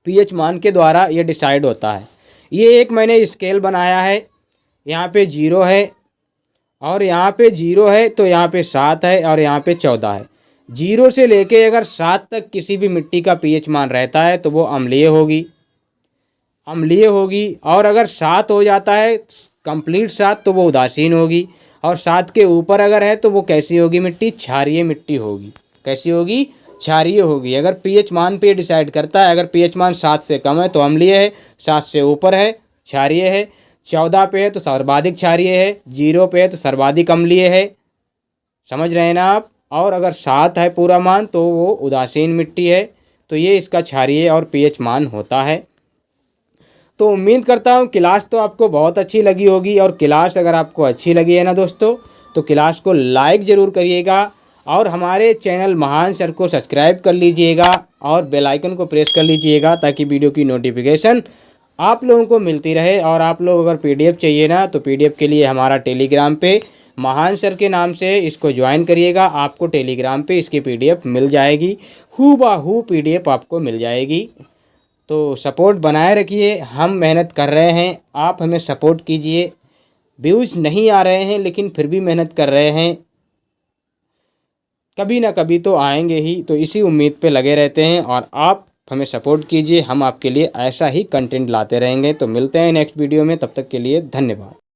पीएच मान के द्वारा ये डिसाइड होता है। ये एक मैंने स्केल बनाया है, यहाँ पे 0 है और यहाँ पे 0 है, तो यहाँ पे 7 है और यहाँ पे 14 है। 0 से लेके अगर 7 तक किसी भी मिट्टी का पीएच मान रहता है तो वो अम्लीय होगी, अम्लीय होगी। और अगर 7 हो जाता है कंप्लीट 7 तो वो उदासीन होगी। और 7 के ऊपर अगर है तो वो कैसी होगी मिट्टी? क्षारीय मिट्टी होगी। कैसी होगी? क्षारीय होगी। अगर पीएच मान पे डिसाइड करता है, अगर पीएच मान 7 से कम है तो अम्लीय है, 7 से ऊपर है क्षारीय है, 14 पे है तो सर्वाधिक क्षारीय है, 0 पे है तो सर्वाधिक अम्लीय है। समझ रहे हैं ना आप? और अगर 7 है पूरा मान तो वो उदासीन मिट्टी है। तो ये इसका क्षारीय और पीएच मान होता है। तो उम्मीद करता हूँ क्लास तो आपको बहुत अच्छी लगी होगी। और क्लास अगर आपको अच्छी लगी है ना दोस्तों, तो क्लास को लाइक ज़रूर करिएगा और हमारे चैनल महान सर को सब्सक्राइब कर लीजिएगा और बेल आइकन को प्रेस कर लीजिएगा, ताकि वीडियो की नोटिफिकेशन आप लोगों को मिलती रहे। और आप लोग अगर पीडीएफ चाहिए ना, तो पीडीएफ के लिए हमारा टेलीग्राम पे महान सर के नाम से इसको ज्वाइन करिएगा। आपको टेलीग्राम पे इसकी पीडीएफ मिल जाएगी, हूबहू पीडीएफ आपको मिल जाएगी। तो सपोर्ट बनाए रखिए, हम मेहनत कर रहे हैं, आप हमें सपोर्ट कीजिए। व्यूज़ नहीं आ रहे हैं लेकिन फिर भी मेहनत कर रहे हैं, कभी ना कभी तो आएंगे ही। तो इसी उम्मीद पे लगे रहते हैं और आप हमें सपोर्ट कीजिए, हम आपके लिए ऐसा ही कंटेंट लाते रहेंगे। तो मिलते हैं नेक्स्ट वीडियो में, तब तक के लिए धन्यवाद।